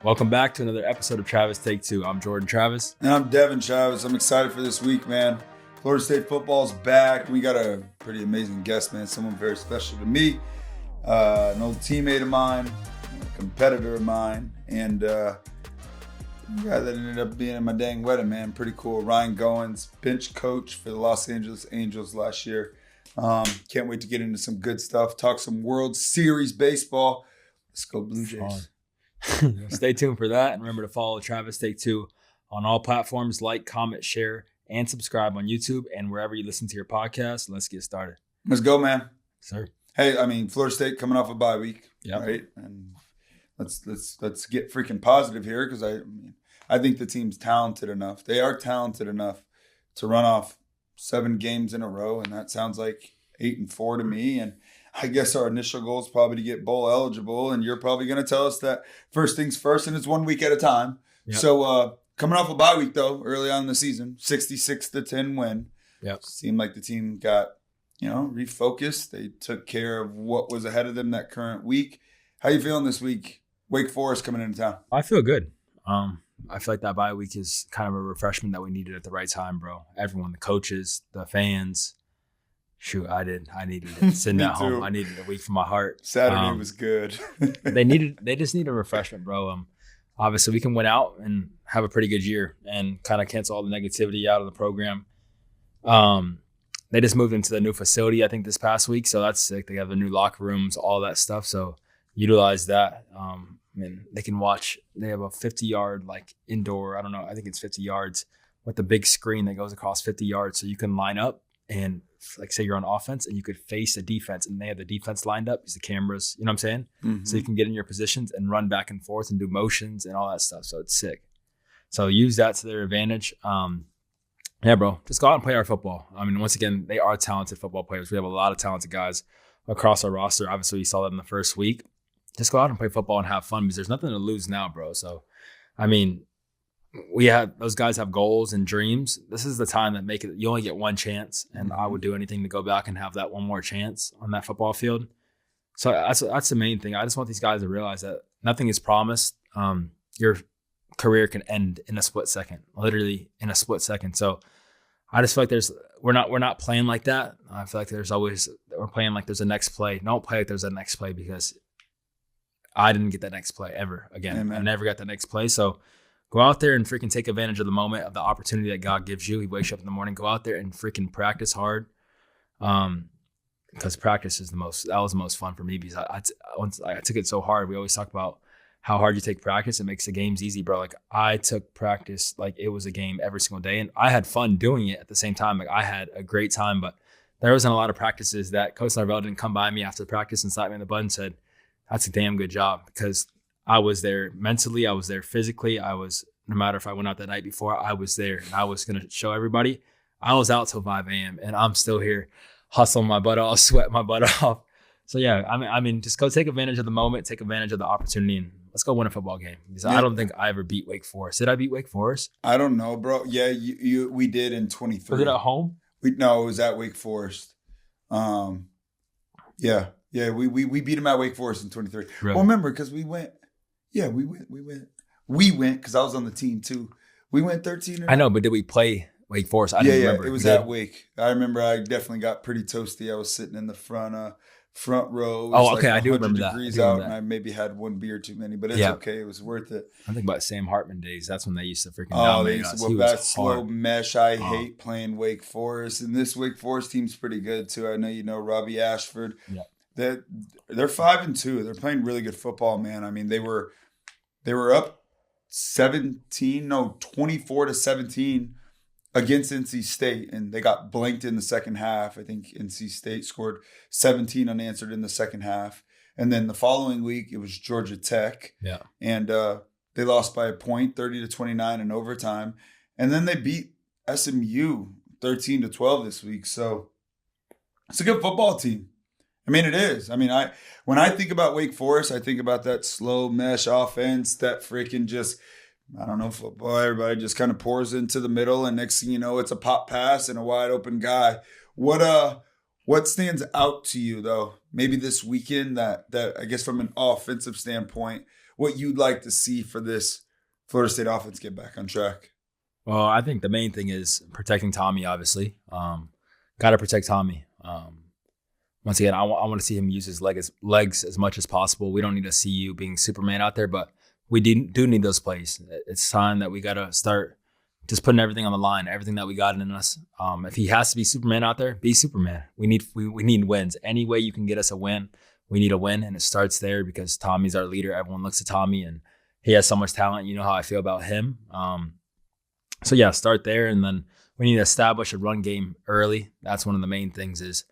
Welcome back to another episode of Travis Take Two. I'm Jordan Travis. And I'm Devon Travis. I'm excited for this week, man. Florida State football's back. We got a pretty amazing guest, man. Someone very special to me. An old teammate of mine, a competitor of mine, and a guy that ended up being in my dang wedding, man. Pretty cool. Ryan Goins, bench coach for the Los Angeles Angels last year. Can't wait to get into some good stuff. Talk some World Series baseball. Let's go Blue Jays. Stay tuned for that. And remember to follow Travis Take Two on all platforms. Like, comment, share, and subscribe on YouTube and wherever you listen to your podcast. Let's get started. Let's go, man. Sir. Hey, Florida State coming off a bye week, right? And let's get freaking positive here because I think the team's talented enough. They are talented enough to run off 7 games in a row, and that sounds like 8-4 to me. And I guess our initial goal is probably to get bowl eligible, and you're probably going to tell us that first things first, and it's 1 week at a time. Yep. So coming off a bye week, though, early on in the season, 66-10 win. Yep. Seemed like the team got, refocused. They took care of what was ahead of them that current week. How you feeling this week? Wake Forest coming into town. I feel good. I feel like that bye week is kind of a refreshment that we needed at the right time, bro. Everyone, the coaches, the fans. Shoot, I needed it. Sitting at home, I needed a week from my heart. Saturday was good. They just need a refreshment, bro. Obviously, we can win out and have a pretty good year and kind of cancel all the negativity out of the program. They just moved into the new facility, I think, this past week, so that's sick. They have the new locker rooms, all that stuff. So utilize that. They can watch. They have a 50-yard indoor. I don't know. I think it's 50 yards with a big screen that goes across 50 yards, so you can line up and say you're on offense and you could face the defense and they have the defense lined up, use the cameras, you know what I'm saying? Mm-hmm. So you can get in your positions and run back and forth and do motions and all that stuff. So it's sick. So use that to their advantage. Yeah, bro, just go out and play our football. Once again, they are talented football players. We have a lot of talented guys across our roster. Obviously, you saw that in the first week. Just go out and play football and have fun because there's nothing to lose now, bro. So, those guys have goals and dreams. This is the time that make it. You only get one chance, and I would do anything to go back and have that one more chance on that football field. So that's the main thing. I just want these guys to realize that nothing is promised. Your career can end in a split second, literally in a split second. So I just feel like we're not playing like that. I feel like we're playing like there's a next play. Don't play like there's a next play because I didn't get that next play ever again. Amen. I never got that next play. So go out there and freaking take advantage of the moment, of the opportunity that God gives you. He wakes you up in the morning. Go out there and freaking practice hard, because practice is that was the most fun for me because I took it so hard. We always talk about how hard you take practice. It makes the games easy, bro. I took practice like it was a game every single day, and I had fun doing it at the same time. I had a great time, but there wasn't a lot of practices that Coach Narvell didn't come by me after the practice and slap me in the butt and said, "That's a damn good job," because I was there mentally, I was there physically. No matter if I went out that night before, I was there and I was going to show everybody. I was out till 5 a.m. and I'm still here hustling my butt off, sweating my butt off. So yeah, just go take advantage of the moment, take advantage of the opportunity, and let's go win a football game. Because I don't think I ever beat Wake Forest. Did I beat Wake Forest? I don't know, bro. Yeah, we did in 23. Was it at home? No, it was at Wake Forest. Yeah, we beat them at Wake Forest in 23. Really? Well, remember, because we went. Yeah, we went because I was on the team too. We went 13. I know, but did we play Wake Forest? I didn't remember. It was at Wake. I remember I definitely got pretty toasty. I was sitting in the front row. Okay, I do remember that. Degrees out, and I maybe had one beer too many, but it's okay. It was worth it. I think about Sam Hartman days. That's when they used to freaking dominate us. That slow mesh. I hate playing Wake Forest, and this Wake Forest team's pretty good too. I know you know Robbie Ashford. Yeah. They're 5-2. They're playing really good football, man. They were up 24-17 against NC State, and they got blanked in the second half. I think NC State scored 17 unanswered in the second half. And then the following week, it was Georgia Tech. Yeah. And they lost by a point, 30-29 in overtime. And then they beat SMU 13-12 this week. So it's a good football team. It is. When I think about Wake Forest, I think about that slow mesh offense, that freaking just, I don't know, football. Everybody just kind of pours into the middle, and next thing you know, it's a pop pass and a wide open guy. What stands out to you though? Maybe this weekend that I guess from an offensive standpoint, what you'd like to see for this Florida State offense get back on track? Well, I think the main thing is protecting Tommy, obviously. Got to protect Tommy. Once again, I want to see him use his legs as much as possible. We don't need to see you being Superman out there, but we do need those plays. It's time that we got to start just putting everything on the line, everything that we got in us. If he has to be Superman out there, be Superman. We need wins. Any way you can get us a win, we need a win, and it starts there because Tommy's our leader. Everyone looks at Tommy, and he has so much talent. You know how I feel about him. So yeah, start there, and then we need to establish a run game early. That's one of the main things is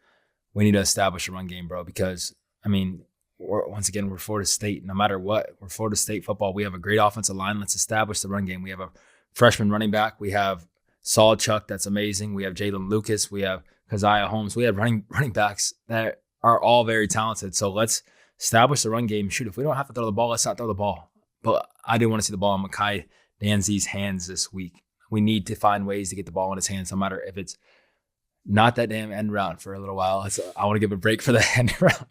we need to establish a run game, bro, because, I mean, we're Florida State. No matter what, we're Florida State football. We have a great offensive line. Let's establish the run game. We have a freshman running back. We have Saul Chuck. That's amazing. We have Jalen Lucas. We have Keziah Holmes. We have running backs that are all very talented. So let's establish the run game. Shoot, if we don't have to throw the ball, let's not throw the ball. But I do want to see the ball in Mekhi Danzy's hands this week. We need to find ways to get the ball in his hands, no matter if it's not that damn end round for a little while. I want to give a break for the end round.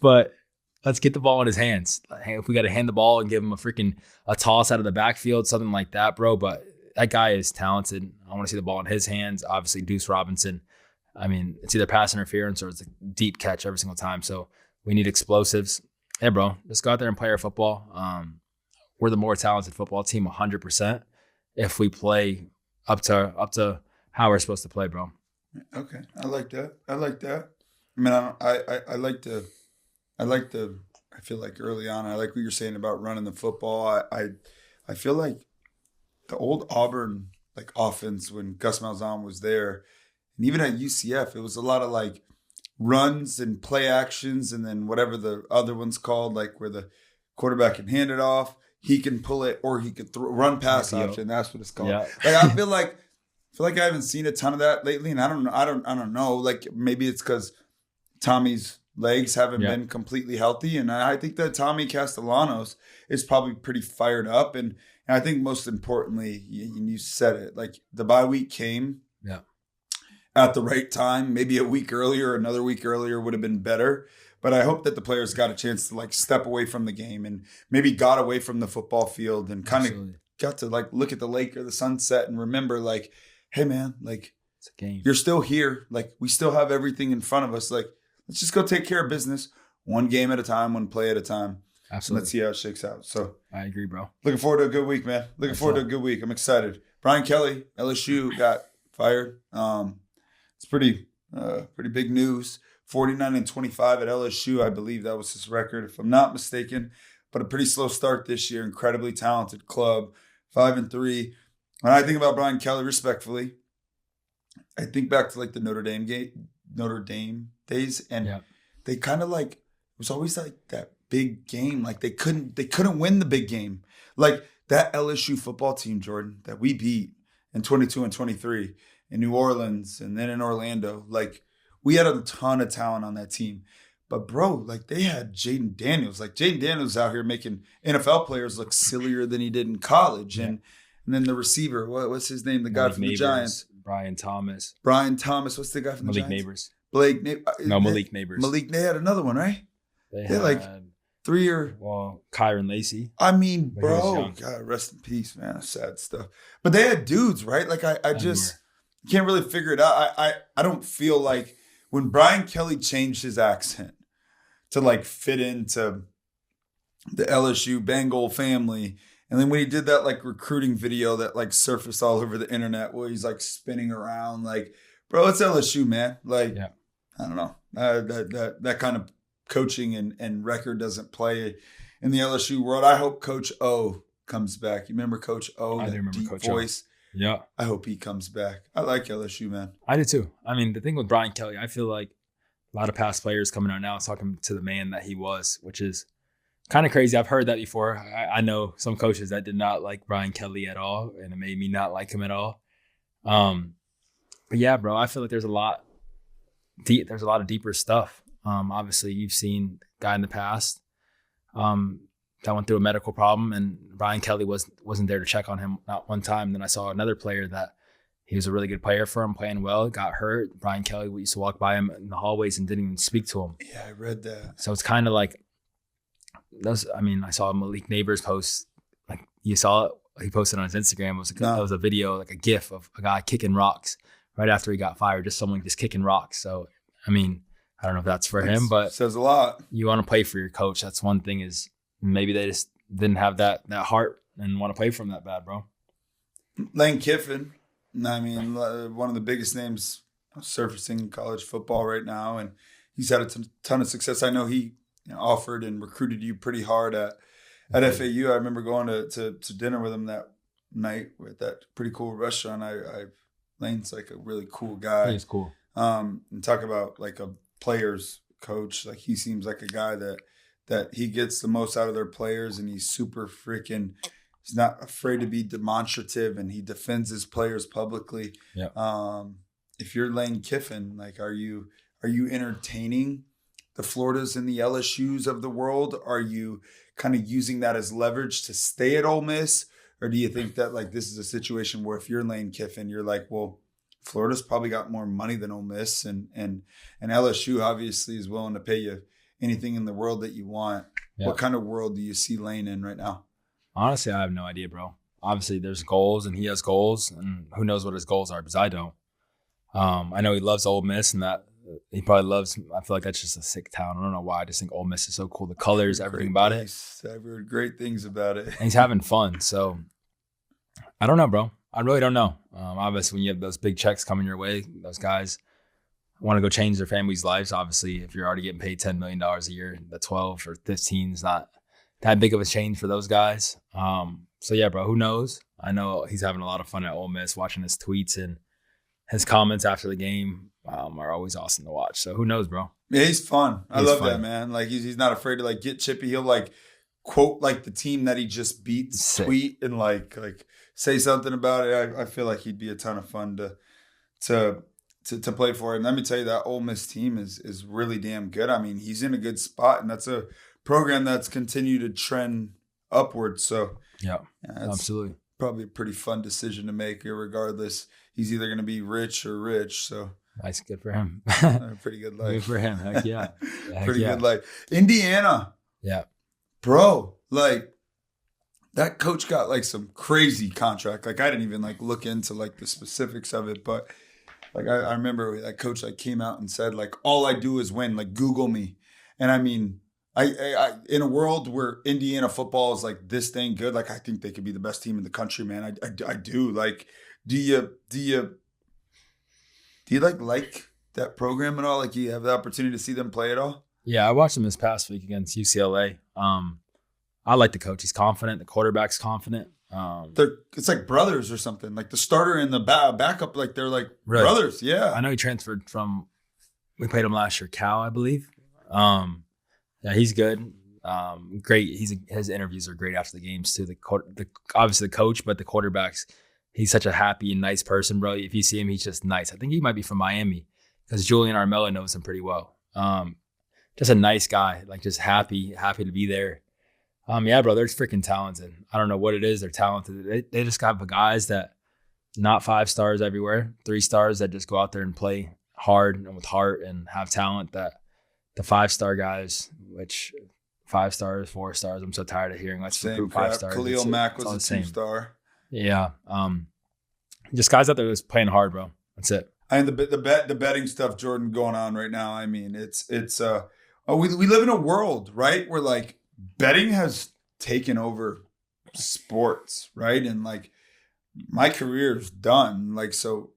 But let's get the ball in his hands. If we got to hand the ball and give him a toss out of the backfield, something like that, bro. But that guy is talented. I want to see the ball in his hands. Obviously, Deuce Robinson. I mean, it's either pass interference or it's a deep catch every single time. So we need explosives. Hey, bro, just go out there and play our football. We're the more talented football team, 100%. If we play up to how we're supposed to play, bro. Okay, I like that. I mean, I feel like early on, I like what you're saying about running the football. I feel like the old Auburn like offense when Gus Malzahn was there, and even at UCF, it was a lot of like runs and play actions, and then whatever the other one's called, like where the quarterback can hand it off, he can pull it, or he could run pass option. That's what it's called. Yeah. Like I feel like I haven't seen a ton of that lately, and I don't know. Like maybe it's because Tommy's legs haven't been completely healthy, and I think that Tommy Castellanos is probably pretty fired up, and I think most importantly, you said it, like the bye week came at the right time. Maybe a week earlier, another week earlier would have been better. But I hope that the players got a chance to like step away from the game and maybe got away from the football field and kind of got to like look at the lake or the sunset and remember like, hey man, like it's a game. You're still here. Like we still have everything in front of us. Like let's just go take care of business, one game at a time, one play at a time. Absolutely. Let's see how it shakes out. So I agree, bro. Looking forward to a good week, man. Looking forward to a good week. I'm excited. Brian Kelly, LSU got fired. It's pretty big news. 49-25 at LSU, I believe that was his record, if I'm not mistaken. But a pretty slow start this year. Incredibly talented club, 5-3. When I think about Brian Kelly, respectfully, I think back to like the Notre Dame days, and they kind of like it was always like that big game. Like they couldn't win the big game. Like that LSU football team, Jordan, that we beat in 22 and 23 in New Orleans and then in Orlando, like. We had a ton of talent on that team. But, bro, like, they had Jaden Daniels. Like, Jaden Daniels out here making NFL players look sillier than he did in college. Yeah. And then the receiver, what's his name? The guy from the Giants. Brian Thomas. What's the guy from the Giants? Malik Neighbors. Malik, they had another one, right? They had like 3 or... Well, Kyron Lacey. I mean, bro, God, rest in peace, man. That's sad stuff. But they had dudes, right? Like, I just can't really figure it out. I don't feel like... When Brian Kelly changed his accent to like fit into the LSU Bengal family, and then when he did that like recruiting video that like surfaced all over the internet where he's like spinning around, like, bro, it's LSU, man. Like, I don't know, that kind of coaching and record doesn't play in the LSU world. I hope Coach O comes back. You remember Coach O? I do remember deep Coach voice. O. Yeah. I hope he comes back. I like LSU, man. I do too. I mean, the thing with Brian Kelly, I feel like a lot of past players coming out now talking to the man that he was, which is kind of crazy. I've heard that before. I know some coaches that did not like Brian Kelly at all, and it made me not like him at all. But yeah, bro, I feel like there's a lot of deeper stuff. Obviously, you've seen a guy in the past that went through a medical problem, and Brian Kelly wasn't there to check on him not one time. Then I saw another player that he was a really good player for him, playing well, got hurt. Brian Kelly, we used to walk by him in the hallways and didn't even speak to him. Yeah, I read that. So it's kind of like I saw Malik Neighbors post, like you saw it. He posted on his Instagram. It was a video, like a GIF of a guy kicking rocks right after he got fired. Just someone just kicking rocks. So I mean, I don't know if that's for him, but says a lot. You want to play for your coach. That's one thing. Is maybe they just didn't have that heart and want to play for him that bad, bro. Lane Kiffin, I mean, one of the biggest names surfacing in college football right now, and he's had a ton of success. I know he offered and recruited you pretty hard at FAU. I remember going to dinner with him that night at that pretty cool restaurant. Lane's like a really cool guy. He's cool. And talk about like a player's coach. Like he seems like a guy that he gets the most out of their players, and he's super freaking. He's not afraid to be demonstrative, and he defends his players publicly. Yeah. If you're Lane Kiffin, like, are you entertaining the Floridas and the LSUs of the world? Are you kind of using that as leverage to stay at Ole Miss? Or do you think that like this is a situation where if you're Lane Kiffin, you're like, well, Florida's probably got more money than Ole Miss, and LSU obviously is willing to pay you anything in the world that you want. Yeah. What kind of world do you see Lane in right now? Honestly, I have no idea, bro. Obviously, there's goals, and he has goals, and who knows what his goals are, because I don't. I know he loves Ole Miss, and that he probably loves. I feel like that's just a sick town. I don't know why. I just think Ole Miss is so cool. The colors, everything about it. I've heard great things about it. And he's having fun. So I don't know, bro. I really don't know. Obviously, when you have those big checks coming your way, those guys want to go change their families' lives. Obviously, if you're already getting paid $10 million a year, the 12 or 15 is not that big of a change for those guys. So yeah, bro, who knows? I know he's having a lot of fun at Ole Miss, watching his tweets and his comments after the game are always awesome to watch. So who knows, bro? Yeah, he's fun. I love that, man. Like he's not afraid to like get chippy. He'll like quote like the team that he just beat, tweet, and like say something about it. I feel like he'd be a ton of fun to play for. And let me tell you, that Ole Miss team is really damn good. I mean, he's in a good spot, and that's a program that's continued to trend upward. So yeah, absolutely. Probably a pretty fun decision to make, regardless. He's either going to be rich or rich. So nice, good for him. Pretty good life. Good for him. Heck yeah. Pretty good life. Indiana. Yeah. Bro, like that coach got like some crazy contract. Like I didn't even like look into like the specifics of it, but like I remember that coach like came out and said like, all I do is win, like Google me. And I mean, I in a world where Indiana football is like this thing good, like I think they could be the best team in the country, man. I do. Like, do you like that program at all? Like, you have the opportunity to see them play at all? Yeah, I watched them this past week against UCLA. I like the coach. He's confident. The quarterback's confident. It's like brothers or something. Like the starter and the backup, like they're like really? Brothers. Yeah, I know he transferred from. We played him last year, Cal, I believe. Yeah, he's good. Great. His interviews are great after the games too. Obviously the coach, but the quarterbacks. He's such a happy and nice person, bro. If you see him, he's just nice. I think he might be from Miami because Julian Armella knows him pretty well. Just a nice guy, like just happy to be there. Yeah, bro, they're freaking talented. I don't know what it is. They're talented. They just got the guys that not 5 stars everywhere, 3 stars that just go out there and play hard and with heart and have talent. That the 5-star guys, which 5 stars, 4 stars, I'm so tired of hearing let's recruit 5 stars. Khalil Mack was a 2-star. Yeah. Just guys out there that's playing hard, bro. That's it. And the betting stuff, Jordan, going on right now. I mean, we live in a world, right, where like betting has taken over sports, right? And like my career is done. Like, so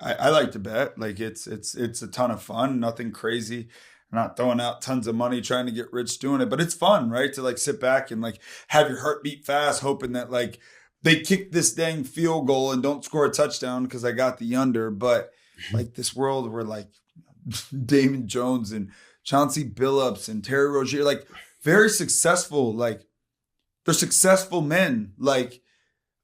I like to bet. Like it's a ton of fun, nothing crazy. I'm not throwing out tons of money trying to get rich doing it, but it's fun, right? To like sit back and like have your heart beat fast, hoping that like they kick this dang field goal and don't score a touchdown because I got the under. But like this world where like Damon Jones and Chauncey Billups and Terry Rozier, like very successful, like they're successful men. Like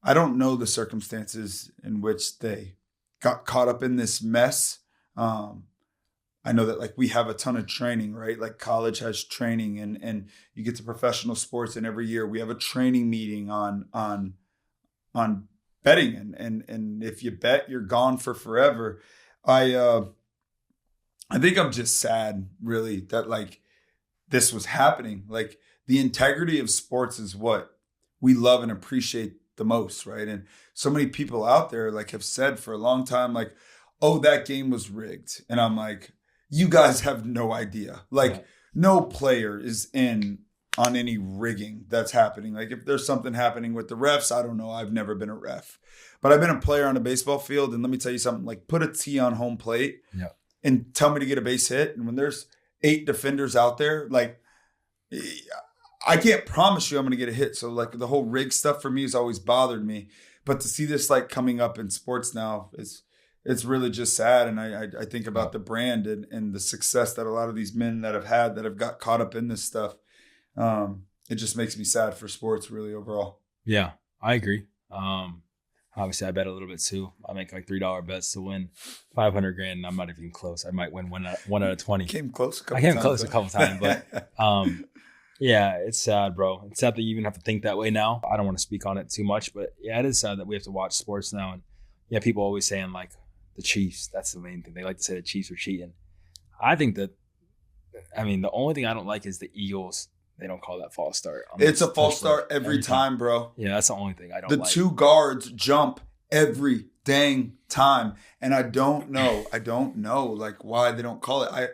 I don't know the circumstances in which they got caught up in this mess. I know that like we have a ton of training, right? Like college has training and you get to professional sports, and every year we have a training meeting on betting, and if you bet, you're gone for forever. I think I'm just sad, really, that like this was happening. Like the integrity of sports is what we love and appreciate the most, right? And so many people out there like have said for a long time, like, oh, that game was rigged. And I'm like, you guys have no idea. Like, no player is in on any rigging that's happening. Like, if there's something happening with the refs, I don't know. I've never been a ref. But I've been a player on a baseball field, and let me tell you something. Like, put a tee on home plate and tell me to get a base hit. And when there's 8 defenders out there, like, I can't promise you I'm going to get a hit. So, like, the whole rig stuff for me has always bothered me. But to see this, like, coming up in sports now, it's really just sad. And I think about the brand and the success that a lot of these men that have got caught up in this stuff. It just makes me sad for sports, really, overall. Yeah, I agree. Obviously, I bet a little bit too. I make like $3 bets to win $500,000, and I'm not even close. I might win one out of 20. Came close. I came close a couple times, but yeah, it's sad, bro. It's sad that you even have to think that way now. I don't want to speak on it too much, but yeah, it is sad that we have to watch sports now. And yeah, people always saying like the Chiefs. That's the main thing. They like to say the Chiefs are cheating. I think that. I mean, the only thing I don't like is the Eagles. They don't call that false start. It's a false start every time, bro. Yeah, that's the only thing I don't like. The 2 guards jump every dang time. And I don't know like why they don't call it.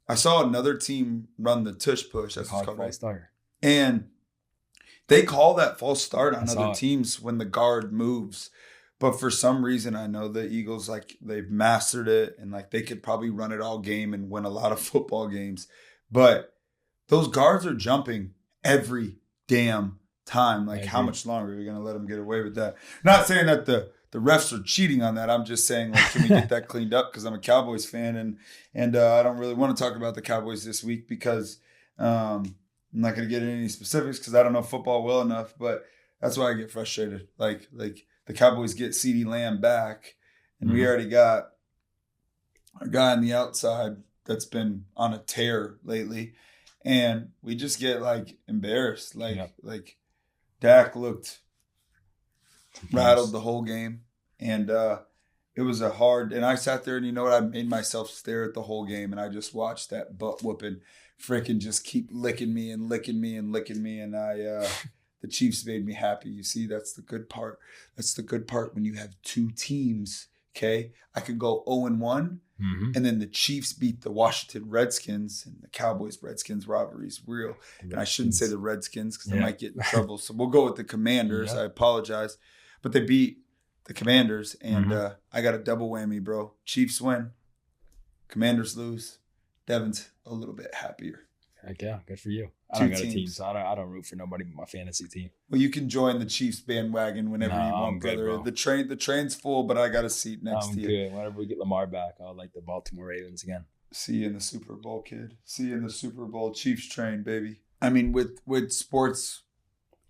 I saw another team run the tush push. That's what's called false start. And they call that false start on other teams when the guard moves. But for some reason, I know the Eagles, like, they've mastered it, and like they could probably run it all game and win a lot of football games. But those guards are jumping every damn time. Like, how much longer are we going to let them get away with that? Not saying that the refs are cheating on that. I'm just saying, like, can we get that cleaned up? Because I'm a Cowboys fan, and I don't really want to talk about the Cowboys this week because I'm not going to get into any specifics because I don't know football well enough. But that's why I get frustrated. Like the Cowboys get CeeDee Lamb back, and we already got a guy on the outside that's been on a tear lately. And we just get like embarrassed. Like Dak looked rattled the whole game. And it was and I sat there and you know what? I made myself stare at the whole game and I just watched that butt whooping freaking just keep licking me and licking me and licking me. And the Chiefs made me happy. You see, that's the good part. That's the good part when you have 2 teams. Okay. I could go 0-1. And then the Chiefs beat the Washington Redskins, and the Cowboys-Redskins rivalry is real. And I shouldn't say the Redskins because I might get in trouble. So we'll go with the Commanders. I apologize. But they beat the Commanders, and I got a double whammy, bro. Chiefs win. Commanders lose. Devon's a little bit happier. Heck yeah, good for you. I don't got a team, so I don't root for nobody but my fantasy team. Well, you can join the Chiefs bandwagon whenever you want, brother. Bro. The train's full, but I got a seat next to you. I'm good. Whenever we get Lamar back, I'll like the Baltimore Ravens again. See you in the Super Bowl, kid. See you in the Super Bowl. Chiefs train, baby. I mean, with sports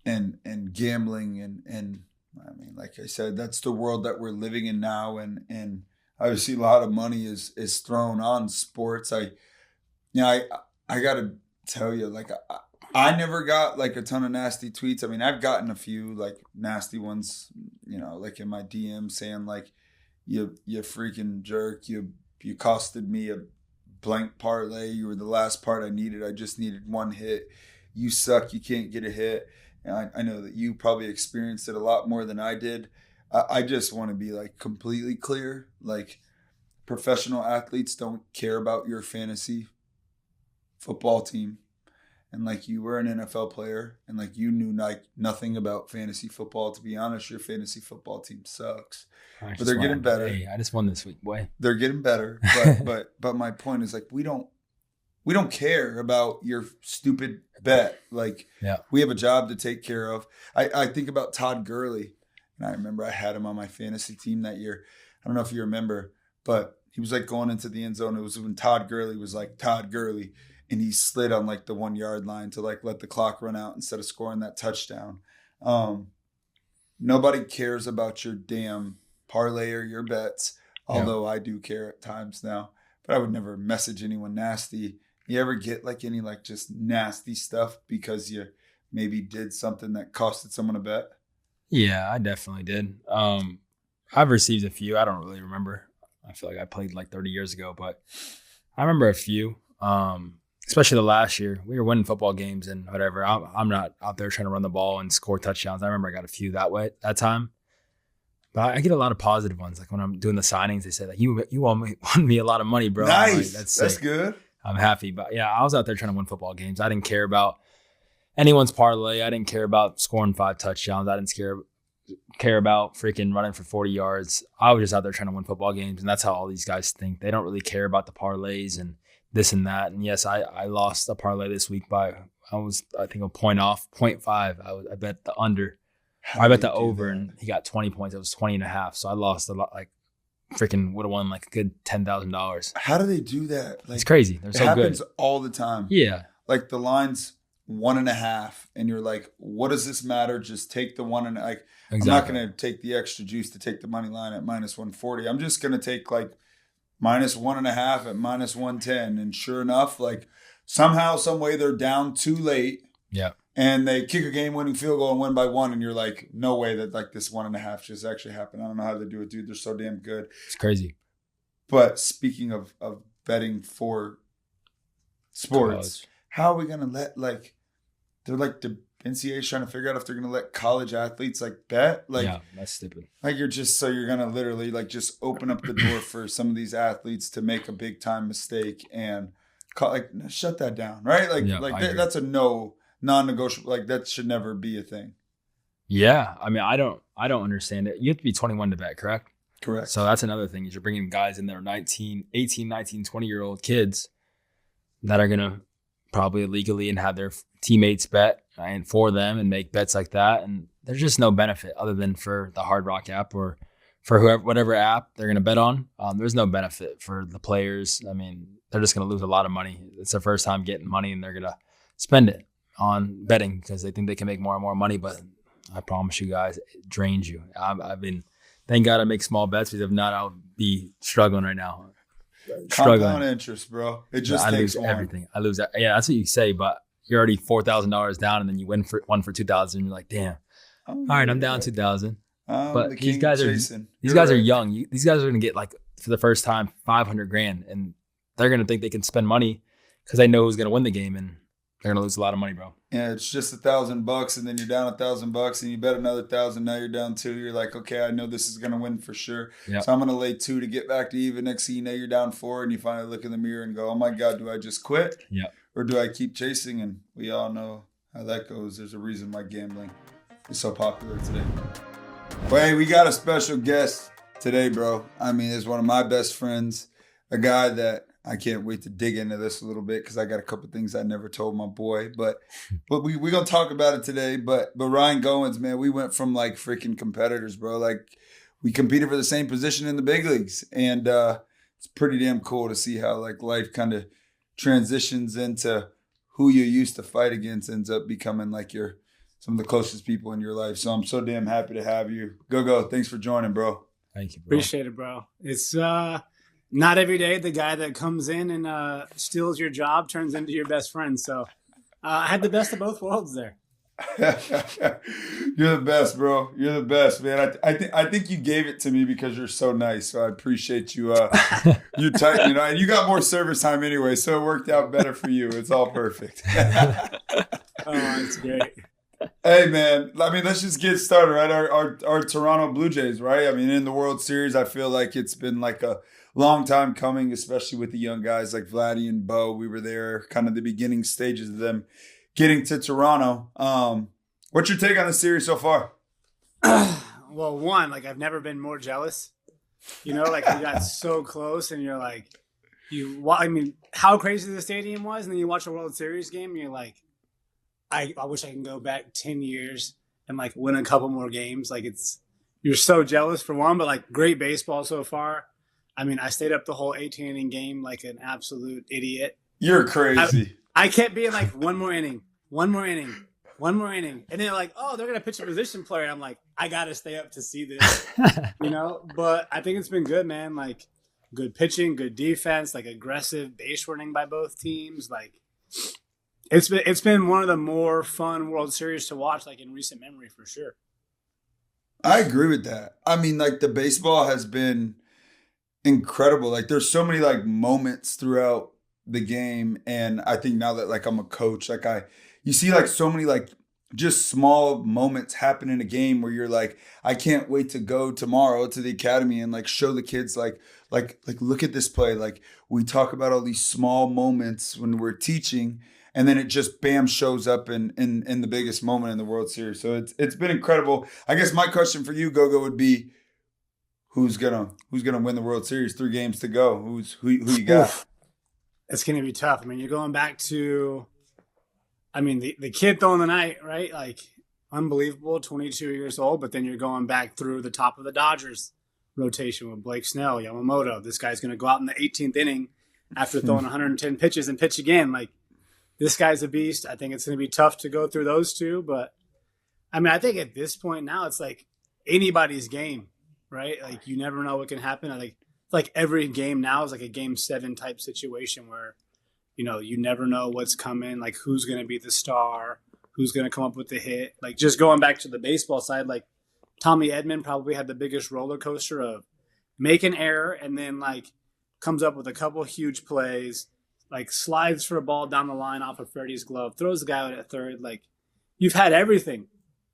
and gambling and I mean, like I said, that's the world that we're living in now, and obviously a lot of money is thrown on sports. I gotta tell you, like I never got like a ton of nasty tweets. I mean, I've gotten a few like nasty ones, you know, like in my DM saying like, you freaking jerk, you costed me a blank parlay. You were the last part I needed. I just needed 1 hit. You suck. You can't get a hit. And I know that you probably experienced it a lot more than I did. I just want to be like completely clear. Like, professional athletes don't care about your fantasy football team, and like you were an NFL player and like you knew like nothing about fantasy football. To be honest, your fantasy football team sucks, but they're getting better. Hey, I just won this week, boy. They're getting better, but my point is like we don't care about your stupid bet. Like, we have a job to take care of. I think about Todd Gurley, and I remember I had him on my fantasy team that year. I don't know if you remember, but he was like going into the end zone. It was when Todd Gurley was like Todd Gurley. And he slid on like the 1 yard line to like let the clock run out instead of scoring that touchdown. Nobody cares about your damn parlay or your bets, although I do care at times now. But I would never message anyone nasty. You ever get like any like just nasty stuff because you maybe did something that costed someone a bet? Yeah, I definitely did. I've received a few. I don't really remember. I feel like I played like 30 years ago, but I remember a few. especially the last year, we were winning football games and whatever. I'm not out there trying to run the ball and score touchdowns. I remember I got a few that time. But I get a lot of positive ones. Like when I'm doing the signings, they say like, you won me a lot of money, bro. Nice. Like, that's good. I'm happy. But yeah, I was out there trying to win football games. I didn't care about anyone's parlay. I didn't care about scoring 5 touchdowns. I didn't care about freaking running for 40 yards. I was just out there trying to win football games. And that's how all these guys think. They don't really care about the parlays and this and that. And yes, I lost a parlay this week by, I think a point off, 0.5. I bet the under. I bet the over, and he got 20 points. It was 20.5. So I lost a lot, like freaking would have won like a good $10,000. How do they do that? Like, it's crazy. They're so good. It happens all the time. Yeah. Like the line's 1.5, and you're like, what does this matter? Just take the 1 and like. Exactly. I'm not going to take the extra juice to take the money line at -140. I'm just going to take like -1.5 at -110. And sure enough, like somehow, some way they're down too late. Yeah. And they kick a game-winning field goal and win by 1, and you're like, no way that like this 1.5 just actually happened. I don't know how they do it, dude. They're so damn good. It's crazy. But speaking of betting for sports, how are we gonna let like they're like the NCAA's trying to figure out if they're gonna let college athletes like bet? Like, yeah, that's stupid. Like you're gonna literally like just open up the door for some of these athletes to make a big time mistake and shut that down, right? Like that's a no. Non-negotiable, like that should never be a thing. Yeah, I mean, I don't understand it. You have to be 21 to bet, correct? Correct. So that's another thing is you're bringing guys in there, 18, 19, 20-year-old kids that are gonna probably illegally and have their teammates bet and for them and make bets like that, and there's just no benefit other than for the Hard Rock app or for whatever app they're gonna bet on. There's no benefit for the players. I mean, they're just gonna lose a lot of money. It's their first time getting money, and they're gonna spend it on betting because they think they can make more and more money, but I promise you guys, it drains you. I've been, thank God I make small bets because if not, I'll be struggling right now. Compound interest, bro. It just takes lose everything. I lose that. Yeah, that's what you say, but you're already $4,000 down, and then you win for $2,000. And you're like, damn. All right, I'm down 2,000. But these guys are young. These guys are gonna get like for the first time $500,000, and they're gonna think they can spend money because they know who's gonna win the game, and they're gonna lose a lot of money, bro. Yeah, it's just $1,000, and then you're down $1,000, and you bet another 1,000. Now you're down 2. You're like, okay, I know this is gonna win for sure. Yep. So I'm gonna lay 2 to get back to even. Next thing you know, you're down 4, and you finally look in the mirror and go, oh my God, do I just quit? Yeah. Or do I keep chasing? And we all know how that goes. There's a reason why gambling is so popular today. Well, hey, we got a special guest today, bro. I mean, it's one of my best friends, a guy that I can't wait to dig into this a little bit because I got a couple things I never told my boy. But we're going to talk about it today. But Ryan Goins, man, we went from like freaking competitors, bro. Like we competed for the same position in the big leagues. And it's pretty damn cool to see how like life kind of transitions into who you used to fight against ends up becoming like some of the closest people in your life. So I'm so damn happy to have you. Go. Thanks for joining, bro. Thank you, bro. Appreciate it, bro. It's not every day the guy that comes in and steals your job turns into your best friend. So I had the best of both worlds there. You're the best, bro. You're the best, man. I think you gave it to me because you're so nice. So I appreciate you. You tight, and you got more service time anyway, so it worked out better for you. It's all perfect. Oh, that's great. Hey, man. I mean, let's just get started, right? Our Toronto Blue Jays, right? I mean, in the World Series, I feel like it's been like a long time coming, especially with the young guys like Vladdy and Bo. We were there, kind of the beginning stages of them getting to Toronto. What's your take on the series so far? Well, one, like I've never been more jealous. Like we got so close, and you're like, I mean, how crazy the stadium was, and then you watch a World Series game, and you're like, I wish I can go back 10 years and like win a couple more games. Like you're so jealous for one, but like great baseball so far. I mean, I stayed up the whole 18-inning game like an absolute idiot. You're crazy. I kept being like, one more inning. And then they're like, oh, they're going to pitch a position player. And I'm like, I got to stay up to see this, But I think it's been good, man. Like good pitching, good defense, like aggressive base running by both teams. Like it's been one of the more fun World Series to watch, like in recent memory for sure. I agree with that. I mean, like the baseball has been incredible. Like there's so many like moments throughout the game. And I think now that like I'm a coach, like you see like so many like just small moments happen in a game where you're like, I can't wait to go tomorrow to the academy and like show the kids like look at this play. Like we talk about all these small moments when we're teaching, and then it just bam shows up in the biggest moment in the World Series. So it's been incredible. I guess my question for you, Gogo, would be who's gonna win the World Series? 3 games to go. Who you got? Oof. It's gonna be tough. I mean, you're going back to the kid throwing the night, right? Like, unbelievable, 22 years old, but then you're going back through the top of the Dodgers rotation with Blake Snell, Yamamoto. This guy's going to go out in the 18th inning after throwing 110 pitches and pitch again. Like, this guy's a beast. I think it's going to be tough to go through those two, but I mean, I think at this point now it's like anybody's game, right? Like, you never know what can happen. I think like every game now is like a Game 7 type situation where, you never know what's coming, like who's going to be the star, who's going to come up with the hit. Like, just going back to the baseball side, like Tommy Edman probably had the biggest roller coaster of make an error and then like comes up with a couple huge plays, like slides for a ball down the line off of Freddie's glove, throws the guy out at third. Like, you've had everything.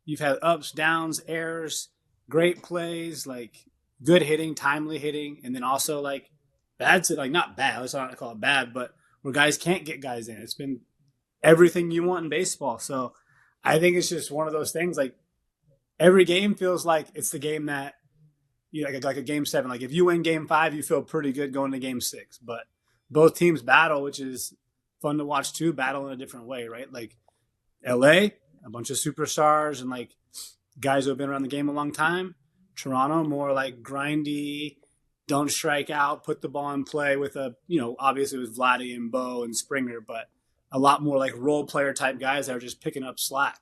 You've had ups, downs, errors, great plays, like good hitting, timely hitting, and then also like bad, like not bad, let's not call it bad, but where guys can't get guys in. It's been everything you want in baseball. So I think it's just one of those things. Like, every game feels like it's the game that like a Game 7. Like, if you win Game 5, you feel pretty good going to Game 6. But both teams battle, which is fun to watch too. Battle in a different way, right? Like LA, a bunch of superstars and like guys who have been around the game a long time. Toronto, more like grindy, don't strike out, put the ball in play with obviously with Vladdy and Bo and Springer, but a lot more like role player type guys that are just picking up slack.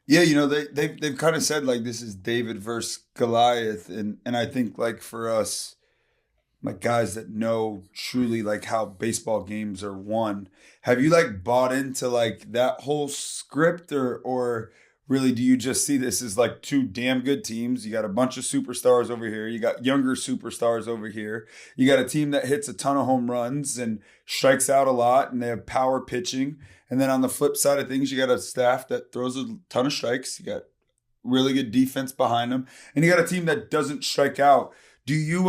Yeah, they've kind of said like this is David versus Goliath, and I think like for us, like guys that know truly like how baseball games are won, have you like bought into like that whole script, or really do you just see this as like 2 damn good teams? You got a bunch of superstars over here, you got younger superstars over here, you got a team that hits a ton of home runs and strikes out a lot, and they have power pitching. And then on the flip side of things, you got a staff that throws a ton of strikes. You got really good defense behind them, and you got a team that doesn't strike out. Do you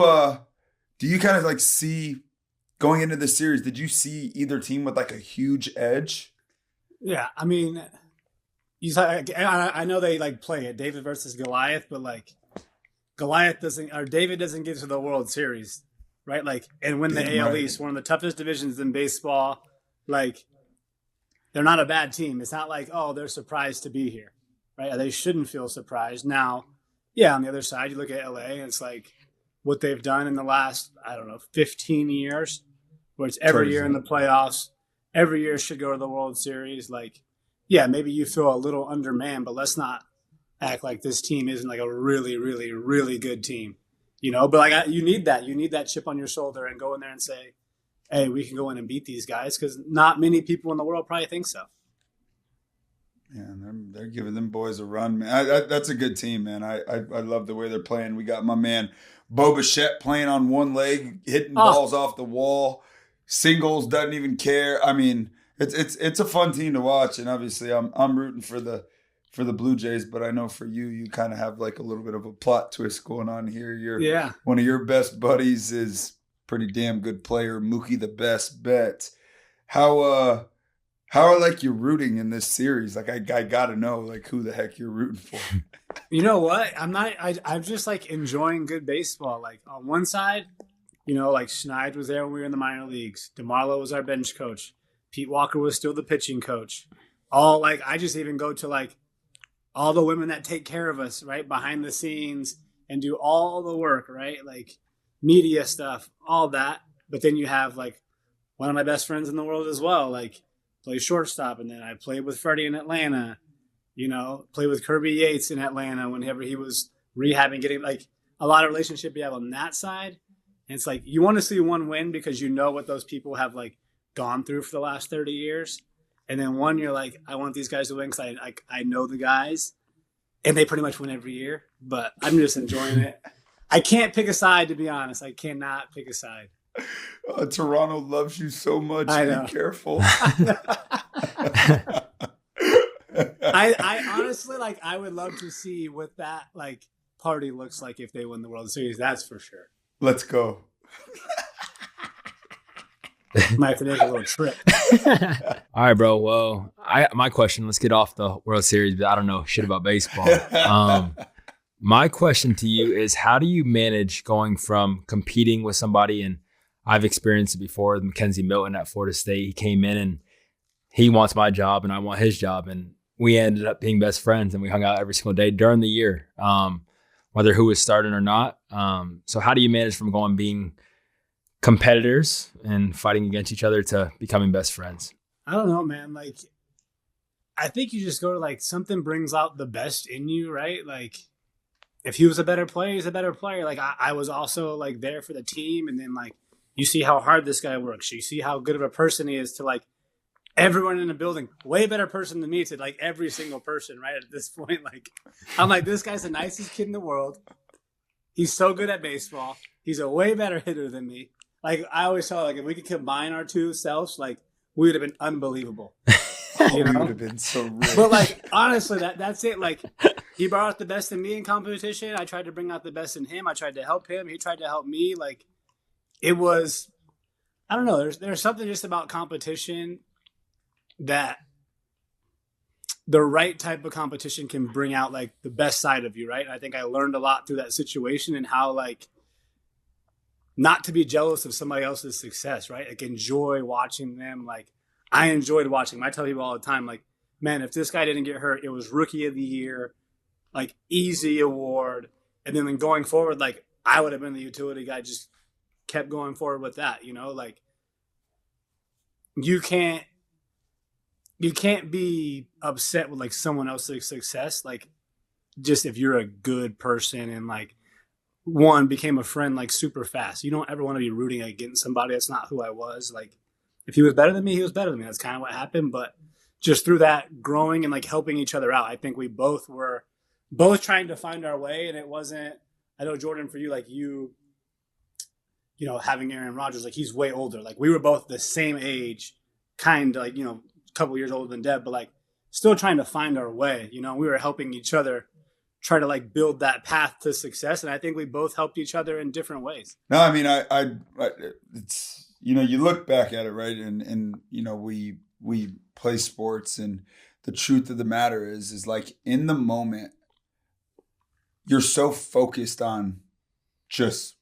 kind of like see going into the series? Did you see either team with like a huge edge? Yeah, I mean, I know they like play it David versus Goliath, but like David doesn't get to the World Series, right? Like, and win the AL East, one of the toughest divisions in baseball. Like, they're not a bad team. It's not like, oh, they're surprised to be here, right? They shouldn't feel surprised. Now, yeah, on the other side, you look at LA, and it's like what they've done in the last, 15 years, where it's every year in the playoffs, every year should go to the World Series. Like, yeah, maybe you feel a little undermanned, but let's not act like this team isn't like a really, really, really good team, But like, you need that chip on your shoulder and go in there and say, hey, we can go in and beat these guys, because not many people in the world probably think so. Yeah, they're giving them boys a run, man. That's a good team, man. I love the way they're playing. We got my man Bo Bichette playing on one leg, hitting balls off the wall, singles, doesn't even care. I mean, it's a fun team to watch, and obviously I'm rooting for the Blue Jays, but I know for you kind of have like a little bit of a plot twist going on here. One of your best buddies is pretty damn good player, Mookie the best bet. How are like you rooting in this series? Like I gotta know like who the heck you're rooting for. You know what? I'm just like enjoying good baseball. Like, on one side, like Schneid was there when we were in the minor leagues. DeMarlo was our bench coach. Pete Walker was still the pitching coach. All like, I just even go to like all the women that take care of us, right, behind the scenes and do all the work, right? Like media stuff, all that. But then you have like one of my best friends in the world as well, like play shortstop. And then I played with Freddie in Atlanta, play with Kirby Yates in Atlanta whenever he was rehabbing, getting like a lot of relationship you have on that side. And it's like, you want to see one win because you know what those people have like gone through for the last 30 years. And then one, you're like, I want these guys to win because I know the guys. And they pretty much win every year. But I'm just enjoying it. I can't pick a side, to be honest. I cannot pick a side. Toronto loves you so much. I know. Be careful. I honestly like. I would love to see what that like party looks like if they win the World Series. That's for sure. Let's go. Might have to make a little trip. All right, bro. Well, my question. Let's get off the World Series, but I don't know shit about baseball. My question to you is, how do you manage going from competing with somebody, and I've experienced it before with Mackenzie Milton at Florida State. He came in and he wants my job and I want his job, and we ended up being best friends, and we hung out every single day during the year, whether who was starting or not. So how do you manage from being competitors and fighting against each other to becoming best friends? I don't know, man. Like, I think you just go to like something brings out the best in you, right? Like, if he was a better player, he's a better player. Like, I was also like there for the team, and then like you see how hard this guy works. You see how good of a person he is to like everyone in the building. Way better person than me to like every single person, right? At this point, like I'm like, this guy's the nicest kid in the world. He's so good at baseball. He's a way better hitter than me. Like, I always thought, like, if we could combine our two selves, like, we would have been unbelievable. We would have been so rich. But, like, honestly, that's it. Like, he brought out the best in me in competition. I tried to bring out the best in him. I tried to help him. He tried to help me. Like, it was, I don't know. There's something just about competition that the right type of competition can bring out, like, the best side of you, right? And I think I learned a lot through that situation and how, like, not to be jealous of somebody else's success, right? Like, enjoy watching them. Like, I enjoyed watching them. I tell people all the time, like, man, if this guy didn't get hurt, it was Rookie of the Year, like, easy award. And then going forward, like, I would have been the utility guy, just kept going forward with that, you know? Like, you can't be upset with, like, someone else's success. Like, just if you're a good person and, like, one became a friend like super fast. You don't ever want to be rooting against somebody. That's not who I was. Like, if he was better than me, he was better than me. That's kind of what happened. But just through that growing and like helping each other out, I think we both were trying to find our way. And it wasn't, I know, Jordan, for you, like you know, having Aaron Rodgers, like he's way older. Like we were both the same age, kind of like, you know, a couple years older than Deb, but like still trying to find our way. You know, we were helping each other try to like build that path to success, and I think we both helped each other in different ways. No, I mean, I it's, you know, you look back at it, right, and you know, we play sports, and the truth of the matter is like in the moment, you're so focused on just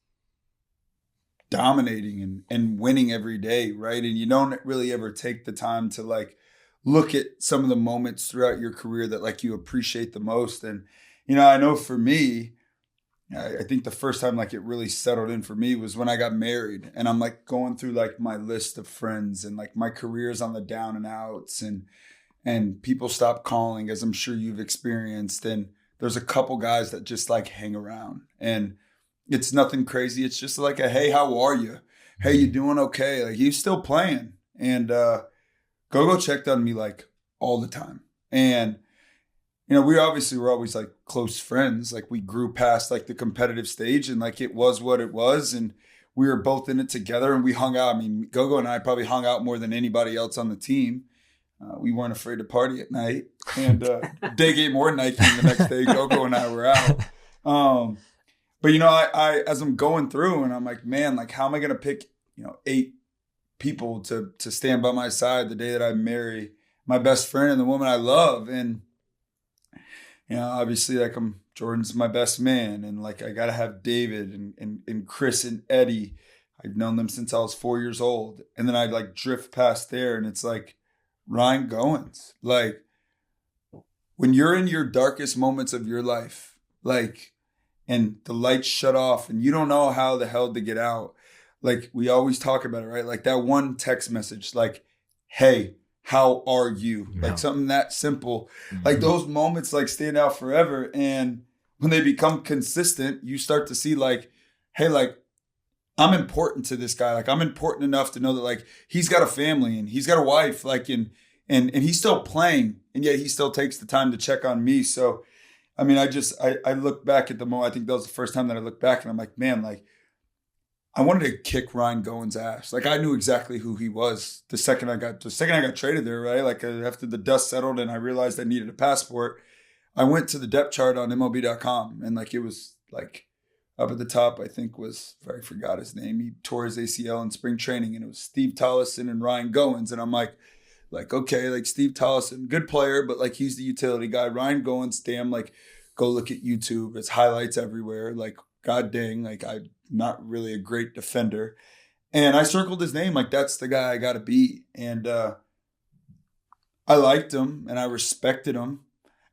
dominating and winning every day, right, and you don't really ever take the time to like look at some of the moments throughout your career that like you appreciate the most. And you know, I know for me, I think the first time like it really settled in for me was when I got married, and I'm like going through like my list of friends, and like my career's on the down and outs, and people stop calling, as I'm sure you've experienced. And there's a couple guys that just like hang around, and it's nothing crazy. It's just like a, hey, how are you? Hey, you doing okay? Like, you still playing? And Gogo checked on me like all the time. And you know, we obviously were always like close friends. Like we grew past like the competitive stage, and like it was what it was. And we were both in it together, and we hung out. I mean, Gogo and I probably hung out more than anybody else on the team. We weren't afraid to party at night, and day game or night game the next day, Gogo and I were out. But you know, I as I'm going through, and I'm like, man, like how am I going to pick, you know, 8 people to stand by my side the day that I marry my best friend and the woman I love? And you know, obviously, like Jordan's my best man, and like I gotta have David and Chris and Eddie. I've known them since I was 4 years old, and then I like drift past there, and it's like Ryan Goins. Like when you're in your darkest moments of your life, like, and the lights shut off, and you don't know how the hell to get out. Like we always talk about it, right? Like that one text message, like, "Hey, how are you?" Yeah. Like something that simple. Mm-hmm. Like those moments like stand out forever. And when they become consistent, you start to see like, hey, like I'm important to this guy. Like I'm important enough to know that like he's got a family and he's got a wife, like and he's still playing, and yet he still takes the time to check on me. So I mean, I look back at the moment. I think that was the first time that I looked back, and I'm like, man, like I wanted to kick Ryan Goins' ass. Like, I knew exactly who he was the second I got traded there, right? Like, after the dust settled and I realized I needed a passport, I went to the depth chart on MLB.com, and like, it was like up at the top, I think I forgot his name. He tore his ACL in spring training, and it was Steve Tollison and Ryan Goins. And I'm like, okay, like Steve Tollison, good player, but like, he's the utility guy. Ryan Goins, damn, like, go look at YouTube. It's highlights everywhere. Like, god dang, like, I'm not really a great defender. And I circled his name, like, that's the guy I got to be. And I liked him, and I respected him,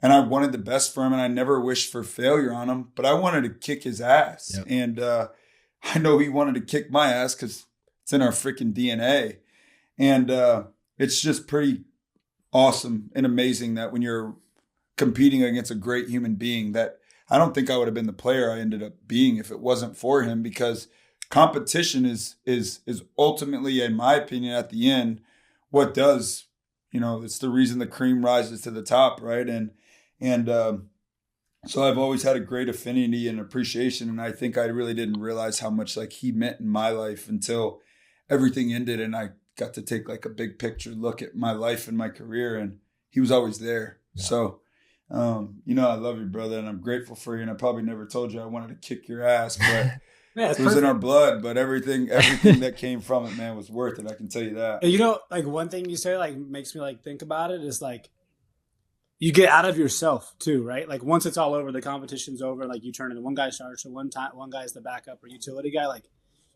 and I wanted the best for him, and I never wished for failure on him, but I wanted to kick his ass. Yep. And I know he wanted to kick my ass because it's in our freaking DNA. And it's just pretty awesome and amazing that when you're competing against a great human being, that I don't think I would have been the player I ended up being if it wasn't for him, because competition is ultimately, in my opinion, at the end, what does, it's the reason the cream rises to the top, right? And so I've always had a great affinity and appreciation, and I think I really didn't realize how much like he meant in my life until everything ended and I got to take like a big picture look at my life and my career, and he was always there. Yeah. So, I love you, brother, and I'm grateful for you. And I probably never told you I wanted to kick your ass, but it was in our blood. But everything that came from it, man, was worth it. I can tell you that. Like one thing you say, like makes me like think about it is like you get out of yourself too, right? Like once it's all over, the competition's over, like you turn into one guy starts, or one guy's the backup or utility guy. Like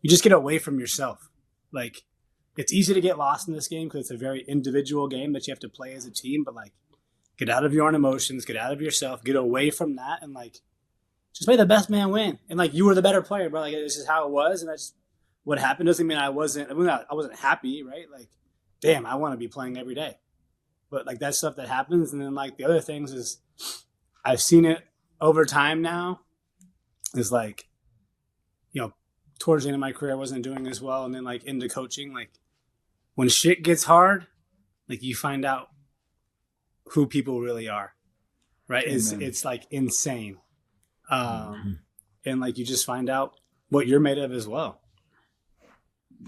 you just get away from yourself. Like it's easy to get lost in this game because it's a very individual game that you have to play as a team, but like get out of your own emotions, get out of yourself, get away from that, and like just make the best man win. And like you were the better player, bro. Like this is how it was, and that's what happened. Doesn't mean I wasn't happy, right? Like, damn, I want to be playing every day. But like that's stuff that happens. And then like the other things is I've seen it over time now. Is like, towards the end of my career I wasn't doing as well, and then like into coaching, like when shit gets hard, like you find out who people really are, right? It's like insane. And like you just find out what you're made of as well.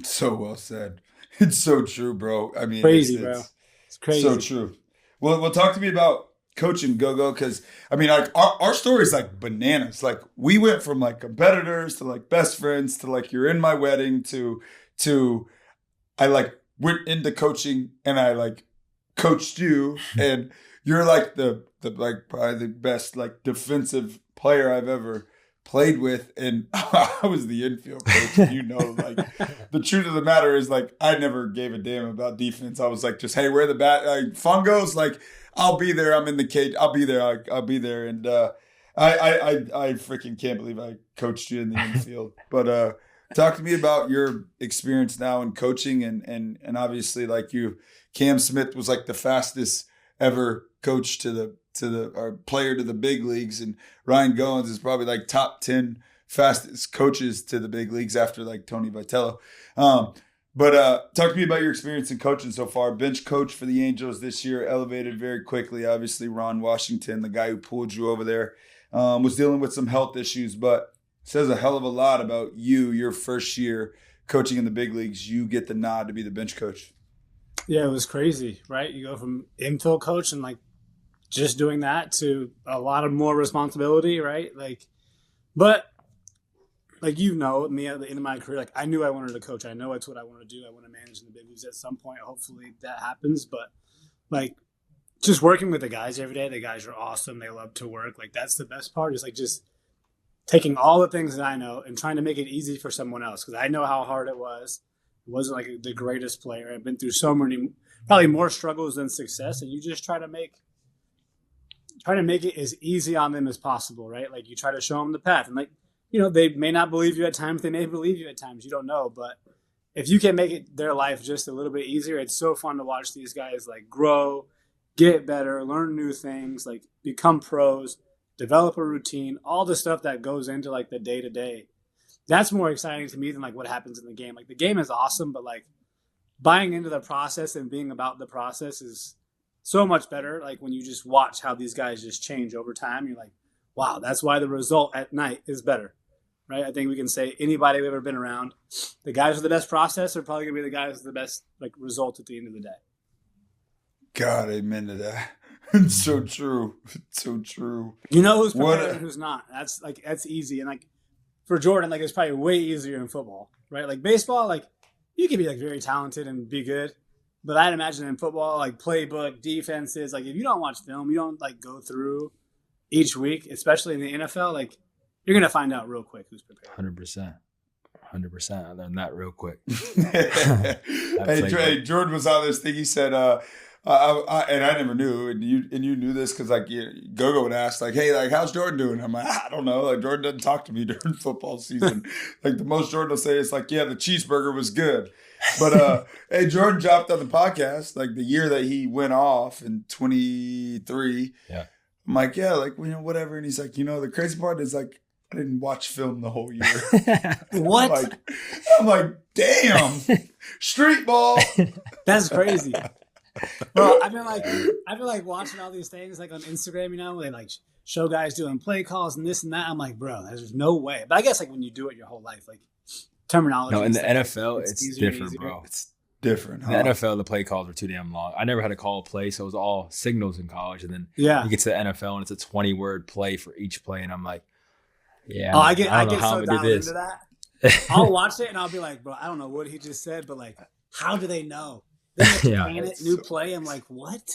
So well said. It's so true, bro. I mean, crazy, bro. It's crazy. So true. Well, talk to me about coaching, Go-Go, because I mean, like our story is like bananas. Like we went from like competitors to like best friends to like you're in my wedding to I like went into coaching and I like coached you, and you're like the like probably the best like defensive player I've ever played with, and I was the infield coach. Like the truth of the matter is like I never gave a damn about defense. I was like, just hey, where the bat like fungos, like I'll be there. I'm in the cage. I'll be there. I'll be there. And I freaking can't believe I coached you in the infield. But talk to me about your experience now in coaching, and obviously like Cam Smith was like the fastest ever coach or player to the big leagues, and Ryan Goins is probably like top 10 fastest coaches to the big leagues after like Tony Vitello. But talk to me about your experience in coaching so far. Bench coach for the Angels this year, elevated very quickly. Obviously, Ron Washington, the guy who pulled you over there, was dealing with some health issues, but says a hell of a lot about you, your first year coaching in the big leagues. You get the nod to be the bench coach. Yeah, it was crazy, right? You go from infield coach and like just doing that to a lot of more responsibility, right? Like, but like, me at the end of my career, like I knew I wanted to coach. I know it's what I want to do. I want to manage in the big leagues at some point. Hopefully that happens. But like just working with the guys every day, the guys are awesome. They love to work. Like that's the best part, is like just taking all the things that I know and trying to make it easy for someone else. Because I know how hard it was. It wasn't like the greatest player. I've been through so many, probably more struggles than success. And you just try to make it as easy on them as possible, right? Like you try to show them the path. And like, they may not believe you at times. They may believe you at times. You don't know. But if you can make it their life just a little bit easier, it's so fun to watch these guys like grow, get better, learn new things, like become pros, develop a routine, all the stuff that goes into like the day-to-day. That's more exciting to me than like what happens in the game. Like the game is awesome, but like buying into the process and being about the process is so much better. Like when you just watch how these guys just change over time, you're like, wow, that's why the result at night is better. right? I think we can say anybody we've ever been around, the guys with the best process are probably going to be the guys with the best like result at the end of the day. God, amen to that. It's so true. It's so true. You know who's prepared and who's not. That's easy. And like for Jordan, like it's probably way easier in football, right? Like baseball, like you can be like very talented and be good. But I'd imagine in football, like playbook, defenses, like if you don't watch film, you don't like go through each week, especially in the NFL, like you're going to find out real quick who's prepared. 100%. 100%. I learned that real quick. Hey, Jordan was on this thing. He said, and I never knew, and you knew this because like Gogo would ask like, "Hey, like how's Jordan doing?" I'm like, I don't know. Like Jordan doesn't talk to me during football season. Like the most Jordan will say is like, "Yeah, the cheeseburger was good." But hey, Jordan dropped on the podcast like the year that he went off in 23. Yeah, I'm like, yeah, like whatever. And he's like, the crazy part is like I didn't watch film the whole year. What? I'm like, damn, street ball. That's crazy. Bro, I've been like watching all these things like on Instagram, where they like show guys doing play calls and this and that. I'm like, bro, there's no way. But I guess like when you do it your whole life, like terminology. No, in the NFL, it's different, bro. It's different. In the NFL, the play calls are too damn long. I never had to call a play, so it was all signals in college. And then you get to the NFL, and it's a 20-word play for each play. And I'm like, yeah, I get so dialed into that. I'll watch it, and I'll be like, bro, I don't know what he just said, but like, how do they know? New play. I'm like, what?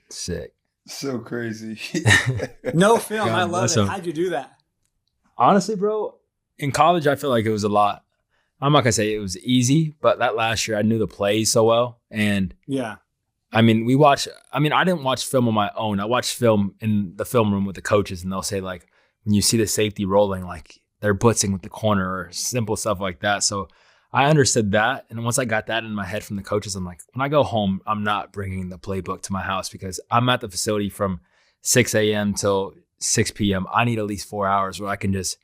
Sick. So crazy. No film. God, I love it. How'd you do that? Honestly, bro, in college, I feel like it was a lot. I'm not going to say it was easy, but that last year I knew the plays so well. And I mean, I didn't watch film on my own. I watched film in the film room with the coaches, and they'll say like, when you see the safety rolling, like they're blitzing with the corner or simple stuff like that. So I understood that. And once I got that in my head from the coaches, I'm like, when I go home, I'm not bringing the playbook to my house because I'm at the facility from 6 a.m. till 6 p.m. I need at least 4 hours where I can just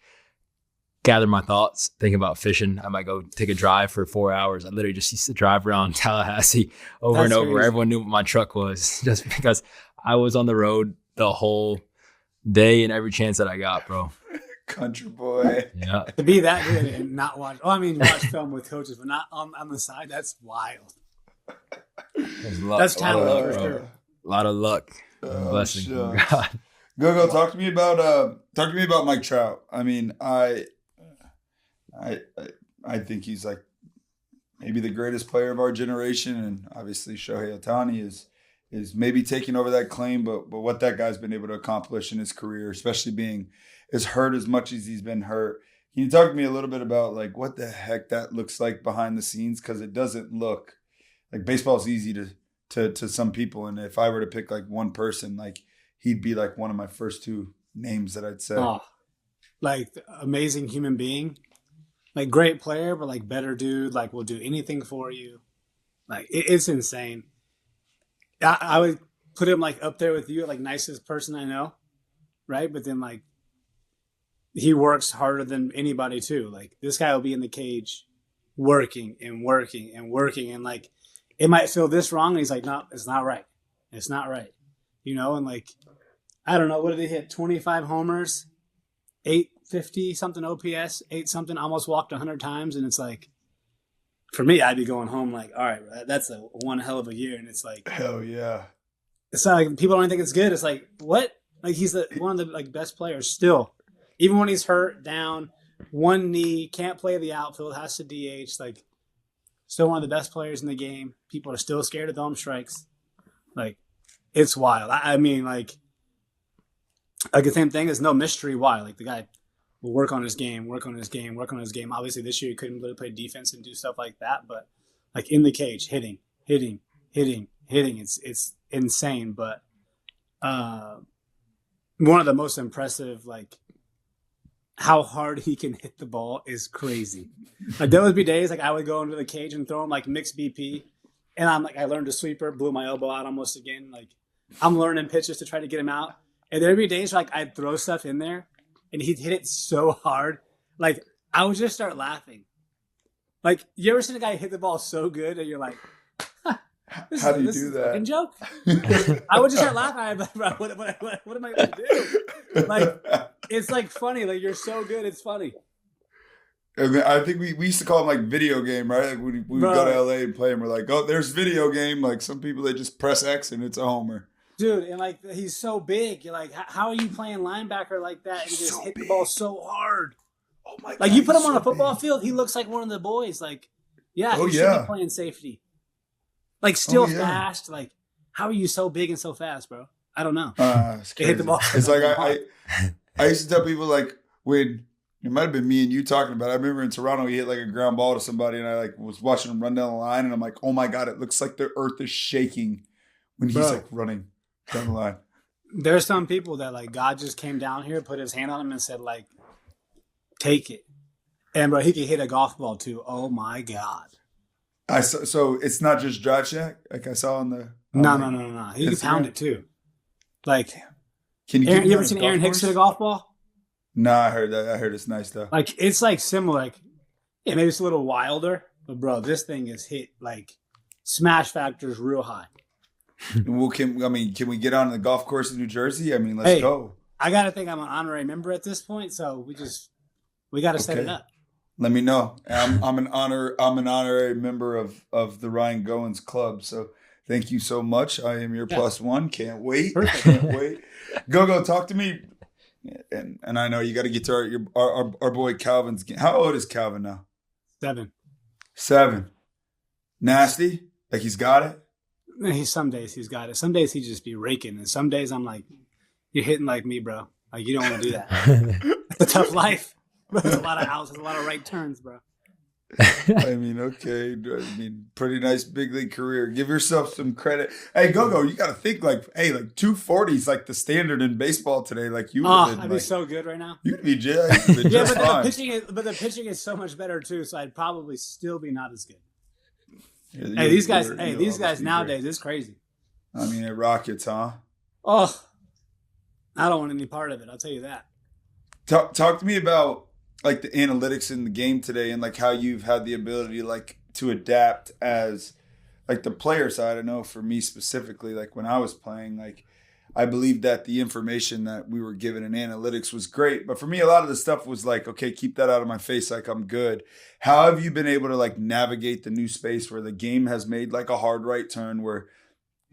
gather my thoughts, think about fishing. I might go take a drive for 4 hours. I literally just used to drive around Tallahassee over and over. Crazy. Everyone knew what my truck was just because I was on the road the whole day and every chance that I got, bro. Country boy. Yeah. To be that good and not watch. Oh, I mean, watch film with coaches, but not on the side. That's wild. That's talent for sure. A lot of luck. Blessing from God. Go. Talk to me about Mike Trout. I mean, I think he's like maybe the greatest player of our generation, and obviously Shohei Ohtani is maybe taking over that claim. But what that guy's been able to accomplish in his career, especially being as hurt as much as he's been hurt. Can you talk to me a little bit about like what the heck that looks like behind the scenes? Because it doesn't look like baseball is easy to some people, and if I were to pick like one person, like he'd be like one of my first two names that I'd say. Oh, like amazing human being, like great player, but like better dude. Like will do anything for you. Like it's insane. I would put him like up there with you, like nicest person I know, right? But then like. He works harder than anybody too. Like this guy will be in the cage working and working and working. And like, it might feel this wrong. And he's like, no, it's not right. It's not right. And like, I don't know. What did he hit? 25 homers, 850 something OPS, 8 something, almost walked 100 times. And it's like, for me, I'd be going home like, all right, that's one hell of a year. And it's like, hell yeah. It's not like people don't think it's good. It's like, what? Like he's one of the like best players still. Even when he's hurt, down, one knee, can't play the outfield, has to DH, like, still one of the best players in the game. People are still scared of thumb strikes. Like, it's wild. I mean, like the same thing is no mystery why. Like, the guy will work on his game. Obviously, this year he couldn't really play defense and do stuff like that, but, like, in the cage, hitting. It's insane, but one of the most impressive, like, how hard he can hit the ball is crazy. Like there would be days like I would go into the cage and throw him like mixed BP, and I'm like I learned a sweeper, blew my elbow out almost again. Like I'm learning pitches to try to get him out, and there'd be days where, like I'd throw stuff in there, and he'd hit it so hard, like I would just start laughing. Like you ever seen a guy hit the ball so good and you're like, how do you do that? Fucking joke. I would just start laughing. I'd be like, bro, what am I going to do? Like, it's like funny. Like, you're so good. It's funny. And I think we used to call them like video game, right? Like we would go to LA and play and we're like, oh, there's video game. Like some people, they just press X and it's a homer. Dude, and like he's so big. You're like, how are you playing linebacker like that and just hit the ball so hard? Oh my God. Like you put him on a football field, he looks like one of the boys. Like, yeah, he should be playing safety. Like still fast. Like, how are you so big and so fast, bro? I don't know. They hit the ball. It's like I used to tell people like when it might have been me and you talking about it. I remember in Toronto he hit like a ground ball to somebody and I like was watching him run down the line and I'm like, oh my God, it looks like the earth is shaking when he's like running down the line. There's some people that like God just came down here, put his hand on him and said like, take it. And bro, he could hit a golf ball too. Oh my God. So it's not just drive shack like I saw on the No. He can pound it too. Like, can you ever seen Aaron Hicks hit a golf ball? No, I heard that. I heard it's nice though. Like it's like similar. Like, yeah, maybe it's a little wilder, but bro, this thing is hit like smash factors real high. Well, can we get on the golf course in New Jersey? I mean, let's go. I gotta think I'm an honorary member at this point, so we gotta set it up. Let me know. I'm an honorary member of the Ryan Goins Club. So thank you so much. I am your plus one. Can't wait. Perfect. Can't wait. Go talk to me. And I know you got to get to our boy Calvin's game. How old is Calvin now? 7. Nasty? Like he's got it? Some days he's got it. Some days he just be raking. And some days I'm like, you're hitting like me, bro. Like you don't want to do that. It's a tough life. There's a lot of outs. There's a lot of right turns, bro. I mean, okay. I mean, pretty nice big league career. Give yourself some credit. Hey, Go, you got to think like 240 is like the standard in baseball today. Like you, I'd be so good right now. You'd be just fine. But the pitching is so much better too. So I'd probably still be not as good. Yeah, these guys nowadays, it's crazy. I mean, it rockets, huh? Oh, I don't want any part of it. I'll tell you that. Talk to me about like the analytics in the game today and like how you've had the ability like to adapt as like the player side. I know for me specifically, like when I was playing, like I believed that the information that we were given in analytics was great. But for me, a lot of the stuff was like, okay, keep that out of my face. Like I'm good. How have you been able to like navigate the new space where the game has made like a hard right turn where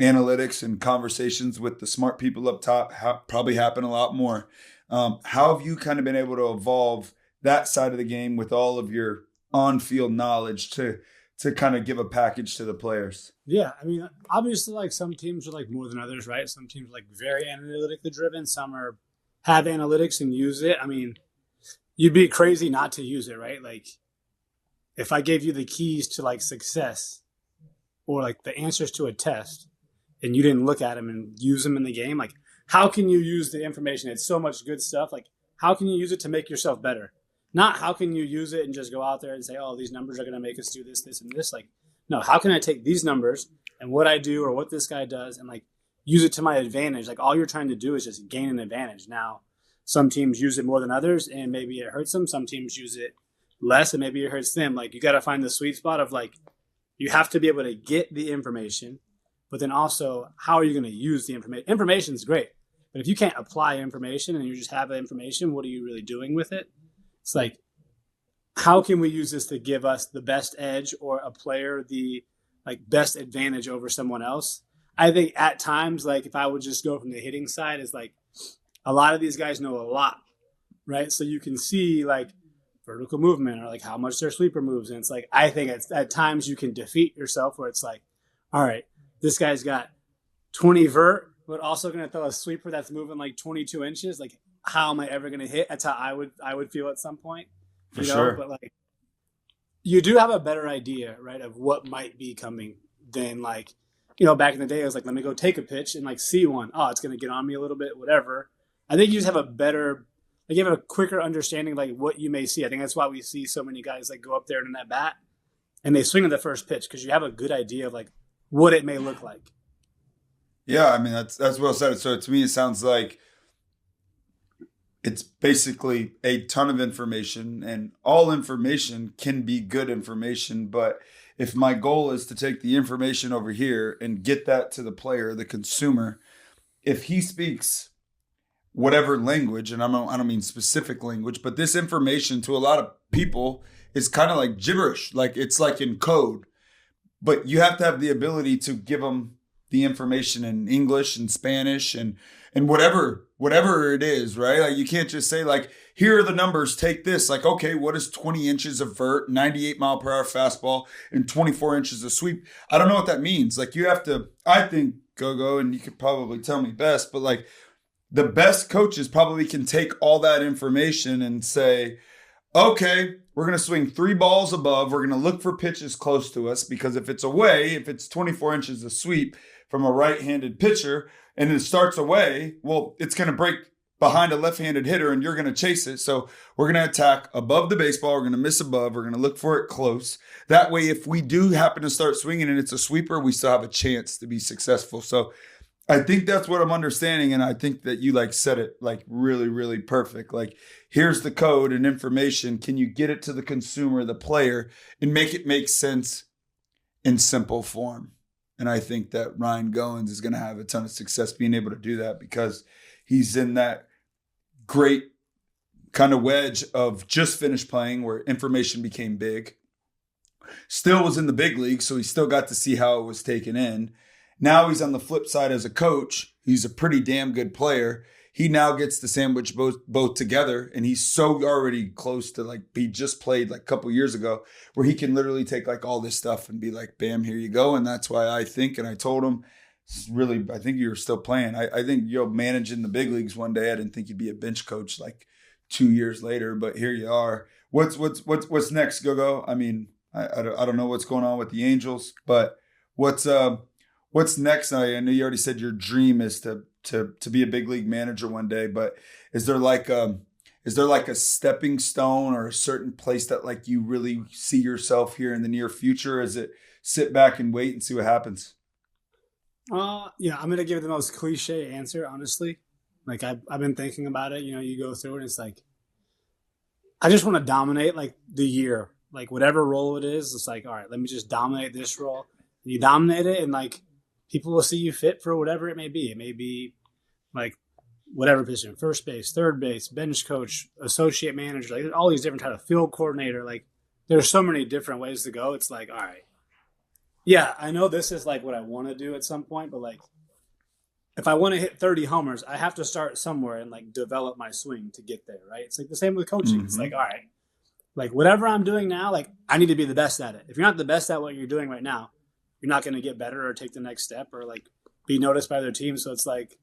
analytics and conversations with the smart people up top probably happen a lot more? How have you kind of been able to evolve that side of the game with all of your on-field knowledge to kind of give a package to the players? Yeah, I mean, obviously, like some teams are like more than others, right? Some teams are like very analytically driven. Some have analytics and use it. I mean, you'd be crazy not to use it, right? Like, if I gave you the keys to like success or like the answers to a test, and you didn't look at them and use them in the game, like, how can you use the information? It's so much good stuff. Like, how can you use it to make yourself better? Not how can you use it and just go out there and say, oh, these numbers are going to make us do this, this, and this. Like, no, how can I take these numbers and what I do or what this guy does and, like, use it to my advantage? Like, all you're trying to do is just gain an advantage. Now, some teams use it more than others, and maybe it hurts them. Some teams use it less, and maybe it hurts them. Like, you got to find the sweet spot of, like, you have to be able to get the information, but then also, how are you going to use the information? Information is great, but if you can't apply information and you just have the information, what are you really doing with it? It's like, how can we use this to give us the best edge or a player the like best advantage over someone else? I think at times, like if I would just go from the hitting side, is like a lot of these guys know a lot, right? So you can see like vertical movement or like how much their sweeper moves. And it's like, I think at times you can defeat yourself where it's like, all right, this guy's got 20 vert, but also going to throw a sweeper that's moving like 22 inches. Like, how am I ever going to hit? That's how I would feel at some point, you know? Sure. But like, you do have a better idea, right, of what might be coming than like, you know, back in the day, I was like, let me go take a pitch and like see one. Oh, it's going to get on me a little bit, whatever. I think you just have a better, like you have a quicker understanding, like what you may see. I think that's why we see so many guys like go up there in that bat and they swing at the first pitch because you have a good idea of like what it may look like. Yeah, I mean, that's well said. So to me, it sounds like it's basically a ton of information, and all information can be good information. But if my goal is to take the information over here and get that to the player, the consumer, if he speaks whatever language, and I don't mean specific language, but this information to a lot of people is kind of like gibberish. Like it's like in code, but you have to have the ability to give them the information in English and Spanish and whatever it is, right? Like you can't just say like, here are the numbers, take this. Like, okay, what is 20 inches of vert, 98 mile per hour fastball, and 24 inches of sweep? I don't know what that means. Like you have to, I think, go, and you could probably tell me best, but like the best coaches probably can take all that information and say, okay, we're going to swing 3 balls above. We're going to look for pitches close to us because if it's away, if it's 24 inches of sweep from a right-handed pitcher and it starts away, well, it's going to break behind a left-handed hitter and you're going to chase it. So we're going to attack above the baseball. We're going to miss above. We're going to look for it close. That way, if we do happen to start swinging and it's a sweeper, we still have a chance to be successful. So I think that's what I'm understanding. And I think that you like said it like really, really perfect. Like here's the code and information. Can you get it to the consumer, the player, and make it make sense in simple form? And I think that Ryan Goins is going to have a ton of success being able to do that because he's in that great kind of wedge of just finished playing where information became big. Still was in the big league, so he still got to see how it was taken in. Now he's on the flip side as a coach. He's a pretty damn good player. He now gets to sandwich both together, and he's so already close to like he just played like a couple years ago where he can literally take like all this stuff and be like, bam, here you go. And that's why I think, and I told him, really, I think you're still playing. I think you'll manage in the big leagues one day. I didn't think you'd be a bench coach like 2 years later, but here you are. What's next, Go? I mean, I don't know what's going on with the Angels, but what's next? I know you already said your dream is to be a big league manager one day, but is there like a stepping stone or a certain place that like you really see yourself here in the near future? Is it sit back and wait and see what happens? Yeah, I'm gonna give the most cliche answer, honestly. Like I've been thinking about it. You know, you go through it, and it's like I just want to dominate like the year, like whatever role it is. It's like, all right, let me just dominate this role. And you dominate it, and like people will see you fit for whatever it may be. It may be like whatever position, first base, third base, bench coach, associate manager, like all these different types of field coordinator. Like there's so many different ways to go. It's like, all right, yeah, I know this is like what I want to do at some point, but like if I want to hit 30 homers, I have to start somewhere and like develop my swing to get there, right? It's like the same with coaching. Mm-hmm. It's like, all right, like whatever I'm doing now, like I need to be the best at it. If you're not the best at what you're doing right now, you're not going to get better or take the next step or like be noticed by other teams. So it's like,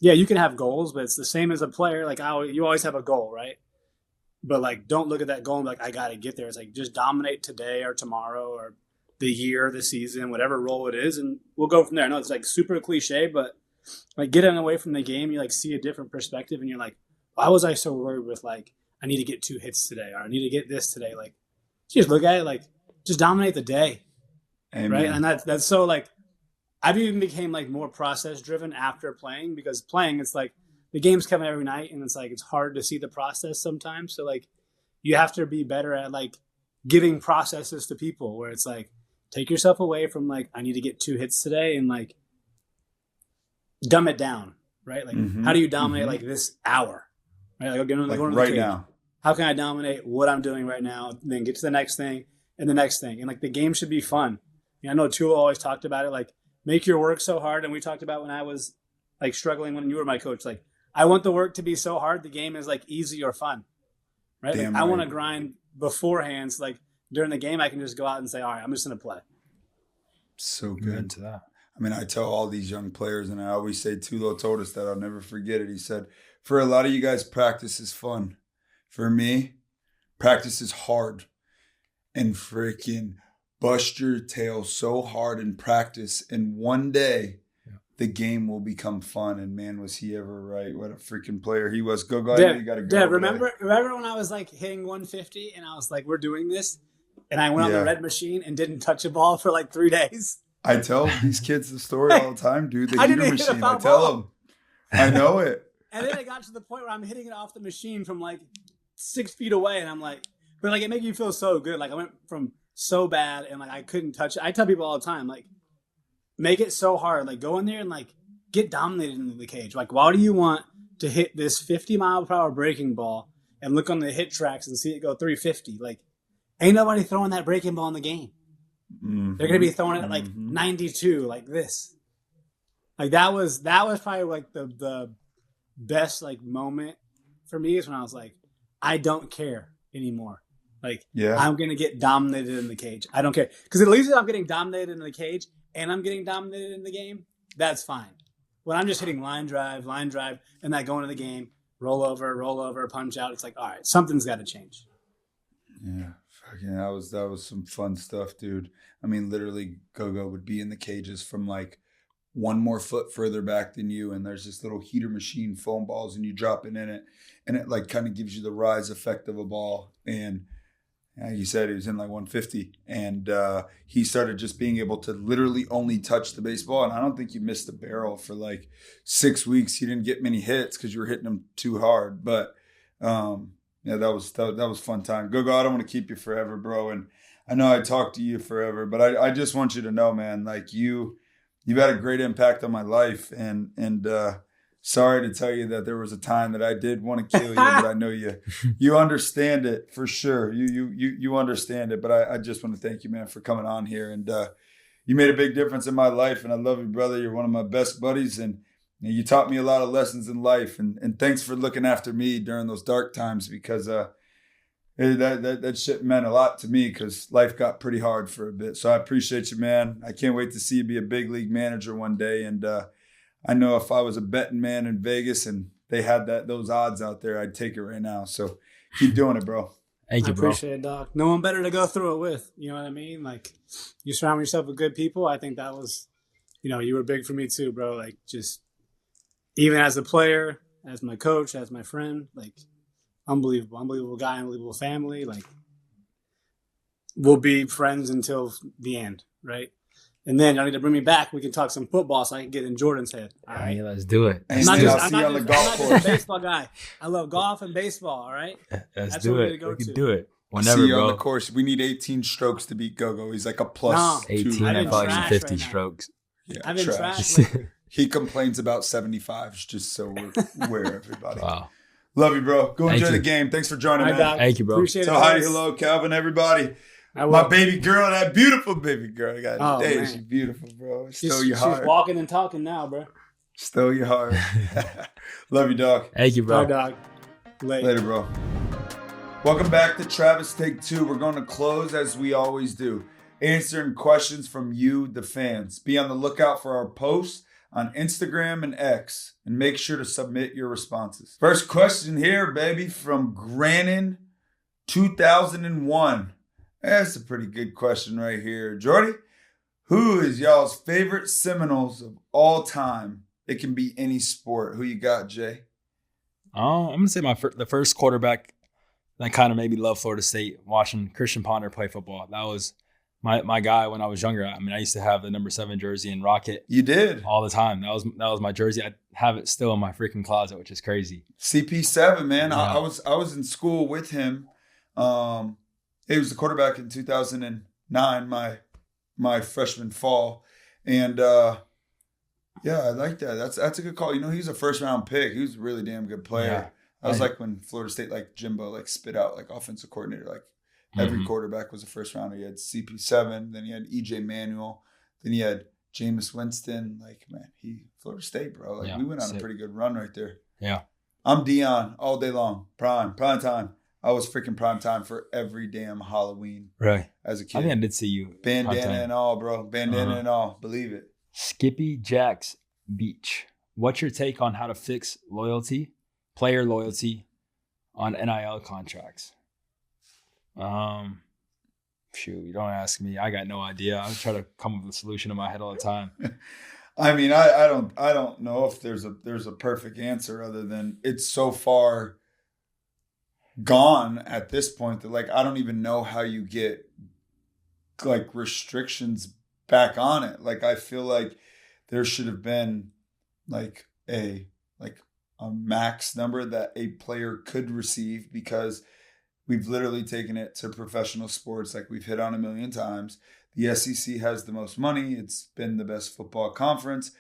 yeah, you can have goals, but it's the same as a player. Like you always have a goal, right? But like, don't look at that goal and be like, I got to get there. It's like, just dominate today or tomorrow or the year, the season, whatever role it is. And we'll go from there. I know it's like super cliche, but like getting away from the game, you like see a different perspective and you're like, why was I so worried with like, I need to get 2 hits today or I need to get this today. Like just look at it, like just dominate the day. Amen. Right. And that's so like, I've even became like more process driven after playing because playing, it's like the game's coming every night and it's like, it's hard to see the process sometimes. So like you have to be better at like giving processes to people where it's like, take yourself away from like, I need to get 2 hits today and like dumb it down, right? Like how do you dominate like this hour? Right? Like, going right now. How can I dominate what I'm doing right now? And then get to the next thing and the next thing. And like the game should be fun. I know Tua always talked about it, like make your work so hard. And we talked about when I was like struggling when you were my coach, like I want the work to be so hard. The game is like easy or fun, right? Like, I want to grind beforehand. So like during the game, I can just go out and say, all right, I'm just going to play. So good to that. I mean, I tell all these young players, and I always say, Tulo told us that, I'll never forget it. He said, for a lot of you guys, practice is fun. For me, practice is hard. And freaking bust your tail so hard in practice. And one day, the game will become fun. And man, was he ever right. What a freaking player he was. Go, you got to go. Dad, remember when I was like hitting 150 and I was like, we're doing this? And I went on the red machine and didn't touch a ball for like 3 days. I tell these kids the story all the time, dude. The heater machine. I tell them. I know it. And then I got to the point where I'm hitting it off the machine from like 6 feet away. And I'm like, but like it made you feel so good. Like I went from so bad and like I couldn't touch it. I tell people all the time, like, make it so hard. Like go in there and like get dominated into the cage. Like, why do you want to hit this 50-mile-per-hour breaking ball and look on the hit tracks and see it go 350. Like, ain't nobody throwing that breaking ball in the game. Mm-hmm. They're going to be throwing it at like 92, like this. Like that was probably like the best like moment for me is when I was like, I don't care anymore. Like, I'm going to get dominated in the cage. I don't care. Because at least if I'm getting dominated in the cage and I'm getting dominated in the game, that's fine. When I'm just hitting line drive, and that going to the game, roll over, punch out, it's like, all right, something's got to change. Yeah, fucking, that was some fun stuff, dude. I mean, literally, Go-Go would be in the cages from like one more foot further back than you, and there's this little heater machine, foam balls, and you drop it in it, and it like kind of gives you the rise effect of a ball. And he said he was in like 150, and he started just being able to literally only touch the baseball. And I don't think you missed the barrel for like 6 weeks. You didn't get many hits because you were hitting them too hard. But yeah, that was fun time. Go, I don't want to keep you forever, bro. And I know I talked to you forever, but I just want you to know, man, like you've had a great impact on my life, and sorry to tell you that there was a time that I did want to kill you, but I know you understand it for sure. You understand it, but I just want to thank you, man, for coming on here. And you made a big difference in my life, and I love you, brother. You're one of my best buddies, and you taught me a lot of lessons in life. And thanks for looking after me during those dark times, because that shit meant a lot to me, because life got pretty hard for a bit. So I appreciate you, man. I can't wait to see you be a big league manager one day. And I know if I was a betting man in Vegas and they had those odds out there, I'd take it right now. So keep doing it, bro. Thank you, bro. I appreciate it, Doc. No one better to go through it with. You know what I mean? Like, you surround yourself with good people. I think that was, you were big for me too, bro. Like, just even as a player, as my coach, as my friend, like, unbelievable guy, unbelievable family. Like, we'll be friends until the end, right? And then y'all need to bring me back. We can talk some football so I can get in Jordan's head. All right, let's do it. I'm not just a baseball guy. I love golf and baseball, all right? Let's do it. We can do it. Whenever, see you on the course. We need 18 strokes to beat Go-Go. He's like a plus 18, I probably need 50 strokes. Yeah, I've been trash lately. He complains about 75s, just so we're aware, everybody. Wow. Love you, bro. Go enjoy the game. Thanks for joining me. Thank you, bro. Appreciate so it. Hi, hello, Calvin, everybody. My baby girl, that beautiful baby girl. She's beautiful, bro. Stole your heart. She's walking and talking now, bro. Stole your heart. Love you, dog. Thank you, bro. Bye, dog. Later, bro. Welcome back to Travis Take 2. We're going to close as we always do, answering questions from you, the fans. Be on the lookout for our posts on Instagram and X, and make sure to submit your responses. First question here, baby, from Grannon 2001. That's a pretty good question right here. Jordy, who is y'all's favorite Seminoles of all time? It can be any sport. Who you got, Jay? I'm going to say the first quarterback that kind of made me love Florida State, watching Christian Ponder play football. That was my guy when I was younger. I mean, I used to have the number 7 jersey and rock it. You did? All the time. That was my jersey. I have it still in my freaking closet, which is crazy. CP7, man. Yeah. I was in school with him. He was the quarterback in 2009, my freshman fall. And yeah, I like that. That's a good call. He's a first round pick. He was a really damn good player. Yeah. That was like when Florida State, like Jimbo, like spit out like offensive coordinator. Like every quarterback was a first rounder. You had CP7, then you had EJ Manuel, then you had Jameis Winston. Like, man, Florida State, bro. Like we went on a pretty good run right there. Yeah. I'm Dion all day long. Prime time. I was freaking prime time for every damn Halloween. Right. As a kid. I think I did see you. Bandana and all, bro. Bandana and all. Believe it. Skippy Jacks Beach. What's your take on how to fix player loyalty on NIL contracts? Shoot, you don't ask me. I got no idea. I try to come up with a solution in my head all the time. I mean, I don't know if there's a perfect answer other than it's so far gone at this point that like I don't even know how you get like restrictions back on it. Like I feel like there should have been like a max number that a player could receive, because we've literally taken it to professional sports like we've hit on a million times. The SEC has the most money. It's been the best football conference.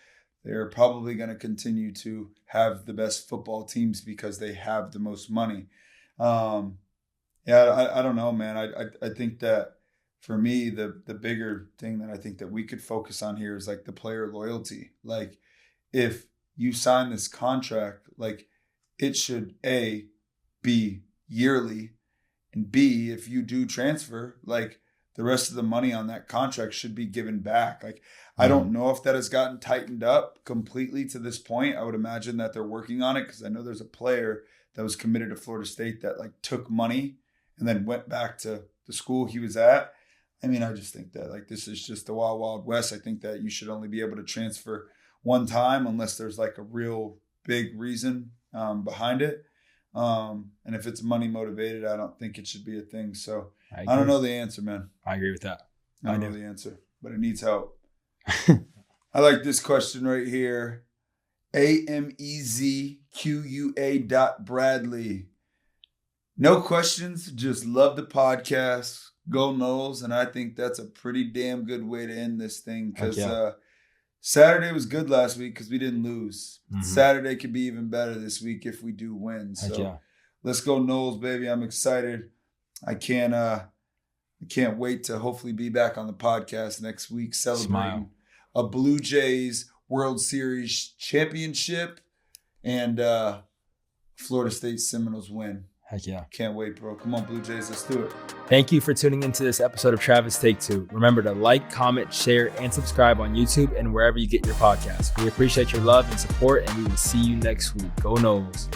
they're probably going to continue to have the best football teams because they have the most money. I don't know, man. I think that for me, the bigger thing that I think that we could focus on here is like the player loyalty. Like if you sign this contract, like it should A, be yearly, and B, if you do transfer, like the rest of the money on that contract should be given back. Like I don't know if that has gotten tightened up completely to this point. I would imagine that they're working on it because I know there's a player that was committed to Florida State that like took money and then went back to the school he was at. I mean, I just think that like this is just the wild, wild west. I think that you should only be able to transfer one time unless there's like a real big reason behind it. And if it's money motivated, I don't think it should be a thing. So I don't know the answer, man. I agree with that. I don't know the answer, but it needs help. I like this question right here. AMEZQUA.Bradley. No questions, just love the podcast. Go Noles. And I think that's a pretty damn good way to end this thing because Saturday was good last week because we didn't lose. Mm-hmm. Saturday could be even better this week if we do win. So let's go Noles, baby. I'm excited. I can't wait to hopefully be back on the podcast next week celebrating a Blue Jays World Series championship and Florida State Seminoles win. Heck yeah. Can't wait, bro. Come on, Blue Jays. Let's do it. Thank you for tuning into this episode of Travis Take Two. Remember to like, comment, share, and subscribe on YouTube and wherever you get your podcasts. We appreciate your love and support, and we will see you next week. Go Noles.